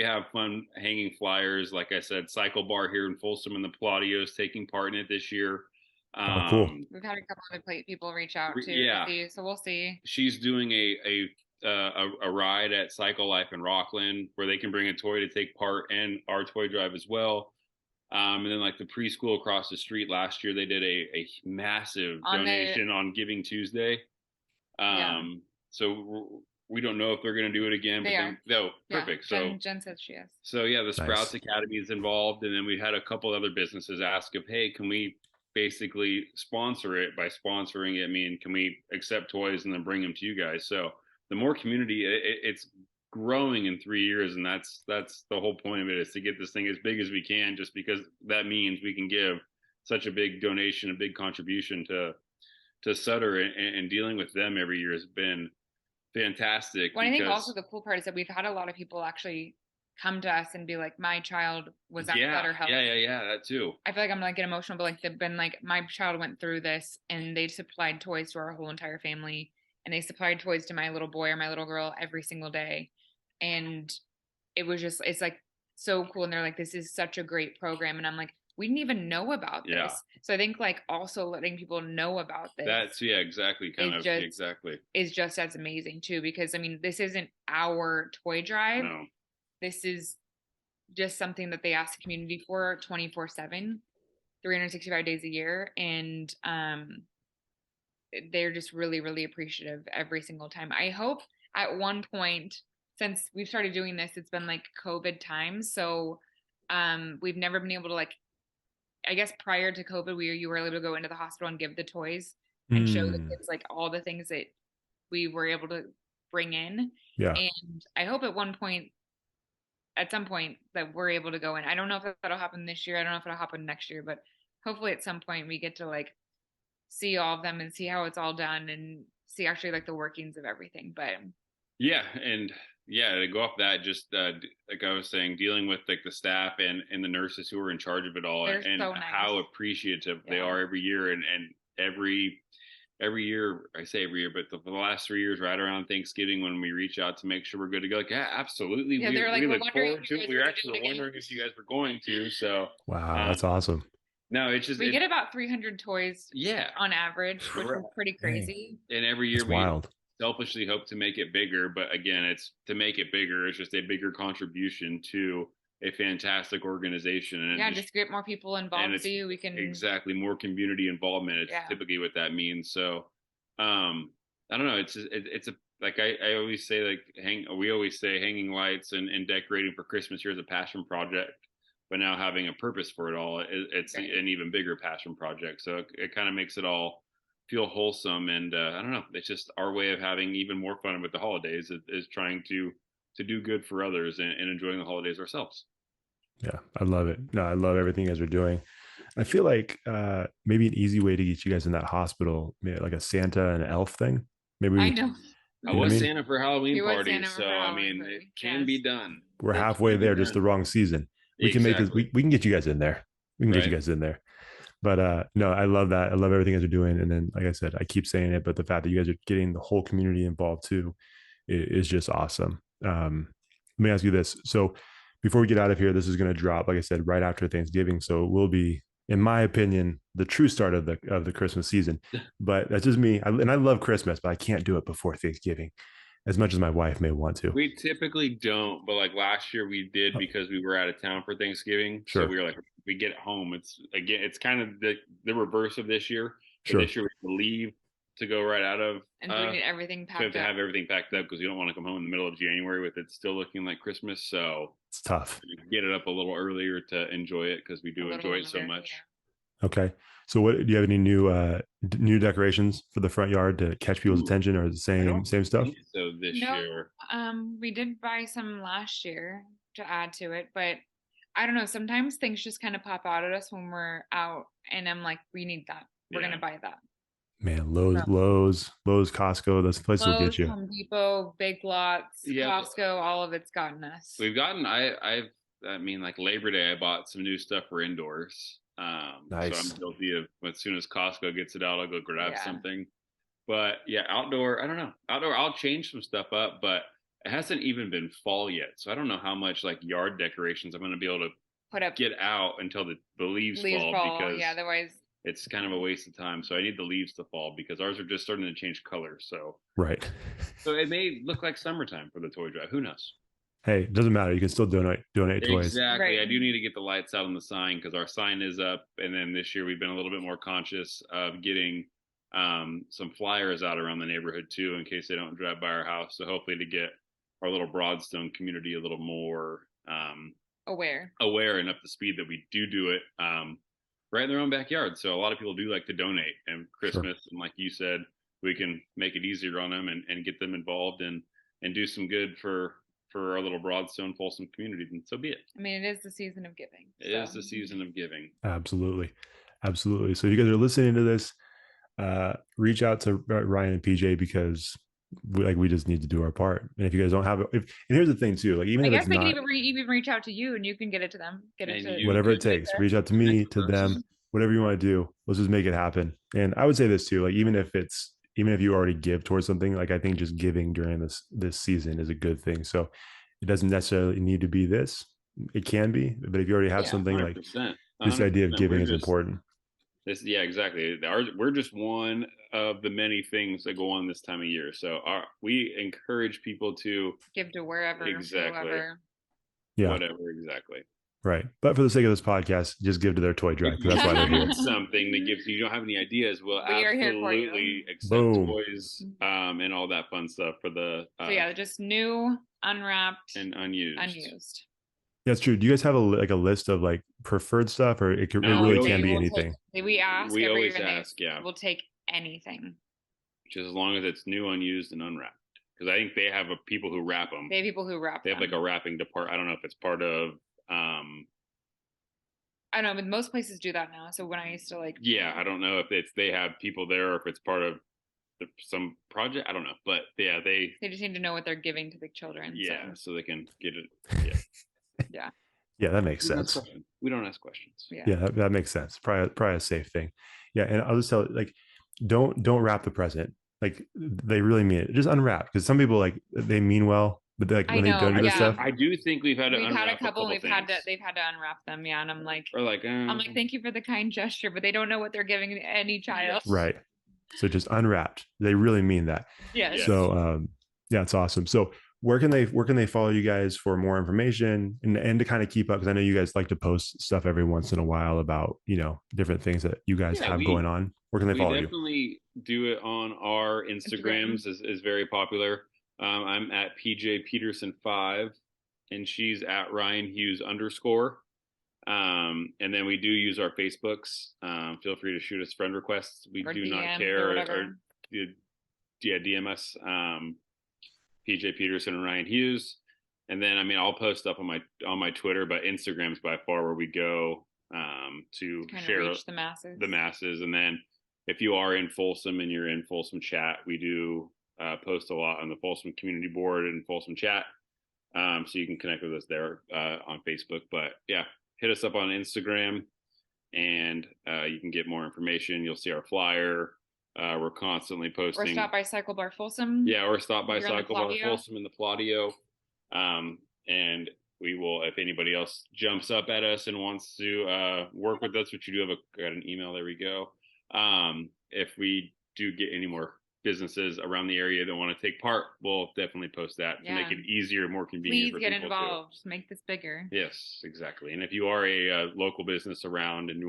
Speaker 3: have fun hanging flyers. Like I said, Cycle Bar here in Folsom and the Palladios taking part in it this year.
Speaker 1: Cool.
Speaker 2: We've had a couple other people reach out too.
Speaker 3: Yeah.
Speaker 2: So we'll see.
Speaker 3: She's doing a ride at Cycle Life in Rockland where they can bring a toy to take part in our toy drive as well. And then like the preschool across the street last year, they did a massive donation on Giving Tuesday. So we don't know if they're going to do it again. Perfect. So
Speaker 2: Jen says she is.
Speaker 3: So yeah, the Sprouts Academy is involved. And then we had a couple other businesses ask if, hey, can we basically sponsor it? By sponsoring it, I mean, can we accept toys and then bring them to you guys? So the more community, it's growing in 3 years, and that's the whole point of it, is to get this thing as big as we can, just because that means we can give such a big donation, a big contribution to Sutter, and dealing with them every year has been fantastic.
Speaker 2: Well, I think also the cool part is that we've had a lot of people actually come to us and be like, my child was at Sutter Health.
Speaker 3: Yeah, that too.
Speaker 2: I feel like I'm like get emotional, but like they've been like, my child went through this, and they supplied toys to our whole entire family, and they supplied toys to my little boy or my little girl every single day. And it was just, it's like so cool. And they're like, this is such a great program. And I'm like, we didn't even know about this. So I think like also letting people know about this.
Speaker 3: That's exactly.
Speaker 2: Is just as amazing too, because I mean, this isn't our toy drive.
Speaker 3: No.
Speaker 2: This is just something that they ask the community for 24/7, 365 days a year. And they're just really, really appreciative every single time. I hope at one point, since we've started doing this, it's been like COVID times. So we've never been able to, like, I guess prior to COVID, you were able to go into the hospital and give the toys and show the kids like all the things that we were able to bring in.
Speaker 1: Yeah.
Speaker 2: And I hope at some point that we're able to go in. I don't know if that'll happen this year. I don't know if it'll happen next year, but hopefully at some point we get to like see all of them and see how it's all done and see actually like the workings of everything. But
Speaker 3: to go off that, just like I was saying, dealing with like the staff and the nurses who are in charge of it all, and
Speaker 2: so nice.
Speaker 3: How appreciative they are every year, and every year, I say every year, but for the last 3 years, right around Thanksgiving, when we reach out to make sure we're good to go, like, yeah, absolutely.
Speaker 2: Yeah,
Speaker 3: we look forward to it. We were actually wondering if you guys were going to. So
Speaker 1: wow, that's awesome.
Speaker 3: No, it's just
Speaker 2: we get about 300 toys on average, which is pretty crazy.
Speaker 3: And every year
Speaker 1: wild.
Speaker 3: Selfishly hope to make it bigger, but again, it's to make it bigger. It's just a bigger contribution to a fantastic organization, and
Speaker 2: just get more people involved. So we can
Speaker 3: more community involvement. It's typically what that means. So, I don't know. It's a like I always say, like we always say, hanging lights and decorating for Christmas here is a passion project, but now having a purpose for it all, it's an even bigger passion project. So it kind of makes it all feel wholesome, and I don't know, it's just our way of having even more fun with the holidays is trying to do good for others and enjoying the holidays ourselves.
Speaker 1: Yeah, I love it. No, I love everything you guys are doing. I feel like maybe an easy way to get you guys in that hospital, maybe like a Santa and an elf thing. Maybe
Speaker 2: I know.
Speaker 3: I was Santa for Halloween party, so I mean, it can be done.
Speaker 1: We're halfway there, just the wrong season. We can make this. We can get you guys in there. We can get you guys in there. But no, I love that. I love everything you guys are doing. And then, like I said, I keep saying it, but the fact that you guys are getting the whole community involved too is just awesome. Let me ask you this. So before we get out of here, this is going to drop, like I said, right after Thanksgiving. So it will be, in my opinion, the true start of the Christmas season. But that's just me. And I love Christmas, but I can't do it before Thanksgiving as much as my wife may want to.
Speaker 3: We typically don't, but like last year we did because we were out of town for Thanksgiving. So
Speaker 1: Sure.
Speaker 3: we were like, we get home. It's kind of the reverse of this year.
Speaker 1: Sure.
Speaker 3: This year we leave to go right out of.
Speaker 2: And we need everything packed
Speaker 3: we have to
Speaker 2: up.
Speaker 3: have everything packed up because we don't want to come home in the middle of January with it still looking like Christmas. So
Speaker 1: it's tough.
Speaker 3: Get it up a little earlier to enjoy it because we do enjoy it so much.
Speaker 1: Yeah. Okay. So what do you have any new decorations for the front yard to catch people's attention, or the same stuff?
Speaker 3: So this year.
Speaker 2: We did buy some last year to add to it, but I don't know. Sometimes things just kind of pop out at us when we're out, and I'm like, we need that. We're gonna buy that.
Speaker 1: Man, Lowe's, Costco, those places will get you.
Speaker 2: Home Depot, Big Lots, Costco, all of it's gotten us.
Speaker 3: We've gotten. I mean, like Labor Day, I bought some new stuff for indoors.
Speaker 1: Nice.
Speaker 3: So I'm guilty of as soon as Costco gets it out, I'll go grab something. But yeah, outdoor, I don't know. Outdoor, I'll change some stuff up, but it hasn't even been fall yet. So I don't know how much like yard decorations I'm going to be able to
Speaker 2: put up,
Speaker 3: get out until the leaves fall because
Speaker 2: otherwise
Speaker 3: it's kind of a waste of time. So I need the leaves to fall because ours are just starting to change colors. So
Speaker 1: right.
Speaker 3: So it may look like summertime for the toy drive. Who knows?
Speaker 1: Hey, it doesn't matter. You can still donate toys.
Speaker 3: Exactly. Right. I do need to get the lights out on the sign because our sign is up. And then this year we've been a little bit more conscious of getting some flyers out around the neighborhood too, in case they don't drive by our house. So hopefully to get our little Broadstone community a little more aware and up to speed that we do it right in their own backyard. So a lot of people do like to donate, and Christmas, and like you said, we can make it easier on them and get them involved and do some good for our little Broadstone Folsom community, and so be it.
Speaker 2: I mean, it is the season of giving.
Speaker 3: It is the season of giving.
Speaker 1: Absolutely. So you guys are listening to this, reach out to Ryan and PJ because we just need to do our part. And if you guys don't have it, and here's the thing too, like even if it's not,
Speaker 2: can even reach out to you and you can get it to them.
Speaker 1: Whatever it takes. Reach out to me, to them, whatever you want to do. Let's just make it happen. And I would say this too, like even if you already give towards something, like I think just giving during this season is a good thing. So it doesn't necessarily need to be this. It can be, but if you already have something 100%, like this idea of giving is important.
Speaker 3: Yeah, exactly. We're just one of the many things that go on this time of year. So we encourage people to
Speaker 2: give to wherever,
Speaker 3: exactly,
Speaker 2: whoever.
Speaker 3: Whatever, exactly.
Speaker 1: Right. But for the sake of this podcast, just give to their toy drive. That's why they're here.
Speaker 3: Something that gives you don't have any ideas, we'll absolutely accept toys and all that fun stuff for the
Speaker 2: so just new, unwrapped,
Speaker 3: and unused.
Speaker 1: Yeah, it's true. Do you guys have a list of like preferred stuff, or it really can be anything?
Speaker 2: We
Speaker 3: always ask.
Speaker 2: We'll take anything.
Speaker 3: Just as long as it's new, unused, and unwrapped. Because I think they have people who wrap them.
Speaker 2: They have people who wrap them.
Speaker 3: They have like a wrapping department. I don't know if it's part of.
Speaker 2: I don't know, but most places do that now. So when I used to
Speaker 3: I don't know if they have people there or if it's part of some project. I don't know, but yeah, they
Speaker 2: just need to know what they're giving to the children.
Speaker 3: Yeah, so they can get it. Yeah.
Speaker 1: Yeah, that makes sense.
Speaker 3: We don't ask questions.
Speaker 1: Yeah, that makes sense. Probably a safe thing. Yeah, and I'll just tell don't wrap the present. Like they really mean it. Just unwrap, because some people they mean well, but when they don't do this stuff.
Speaker 3: I do think we've had
Speaker 2: a couple they've had to unwrap them. Yeah, and I'm like, thank you for the kind gesture, but they don't know what they're giving any child.
Speaker 1: Right. So just unwrapped. They really mean that.
Speaker 2: Yeah.
Speaker 1: So it's awesome. So where can they follow you guys for more information and to kind of keep up? Because I know you guys like to post stuff every once in a while about different things that you guys have going on. Where can they follow you?
Speaker 3: We definitely do it on our Instagrams. is very popular. I'm at PJ Petersen 5, and she's at Ryane Hughes _. And then we do use our Facebooks. Feel free to shoot us friend requests. We do not care. Or DM us. PJ Petersen and Ryane Hughes. And then I'll post stuff on my Twitter, but Instagram's by far where we go to share
Speaker 2: reach the masses.
Speaker 3: And then if you are in Folsom and you're in Folsom chat, we do post a lot on the Folsom community board and Folsom chat. So you can connect with us there on Facebook. But yeah, hit us up on Instagram and you can get more information. You'll see our flyer. We're constantly posting.
Speaker 2: Or stop by Cycle Bar Folsom.
Speaker 3: Yeah, or stop by Cycle Bar Folsom in the Pladio. And we will, if anybody else jumps up at us and wants to work with us, which you do have got an email, there we go. If we do get any more businesses around the area that want to take part, we'll definitely post that to make it easier, more convenient.
Speaker 2: Please get involved. Just make this bigger.
Speaker 3: Yes, exactly. And if you are a local business around and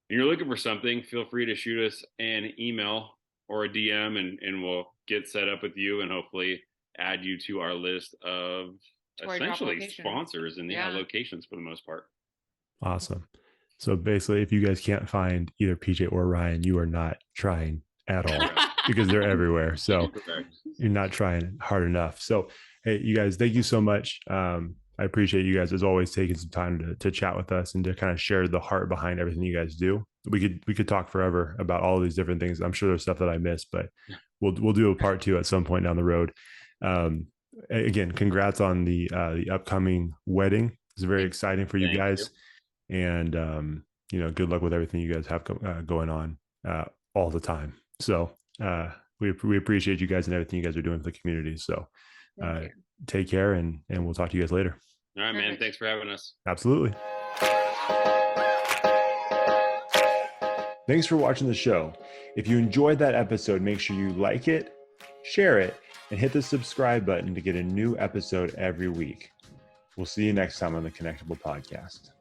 Speaker 3: you're looking for something, feel free to shoot us an email or a DM, and we'll get set up with you and hopefully add you to our list of essentially sponsors and locations for the most part.
Speaker 1: Awesome. So basically, if you guys can't find either PJ or Ryan, you are not trying at all because they're everywhere. So you're not trying hard enough. So, hey, you guys, thank you so much. I appreciate you guys as always taking some time to chat with us and to kind of share the heart behind everything you guys do. We could talk forever about all of these different things. I'm sure there's stuff that I missed, but we'll do a part 2 at some point down the road. Again, congrats on the upcoming wedding. It's very exciting for you guys. And, good luck with everything you guys have going on all the time. So we appreciate you guys and everything you guys are doing for the community. So take care and we'll talk to you guys later.
Speaker 3: All right, man. Thanks for having us.
Speaker 1: Absolutely. Thanks for watching the show. If you enjoyed that episode, make sure you like it, share it, and hit the subscribe button to get a new episode every week. We'll see you next time on the Connectable podcast.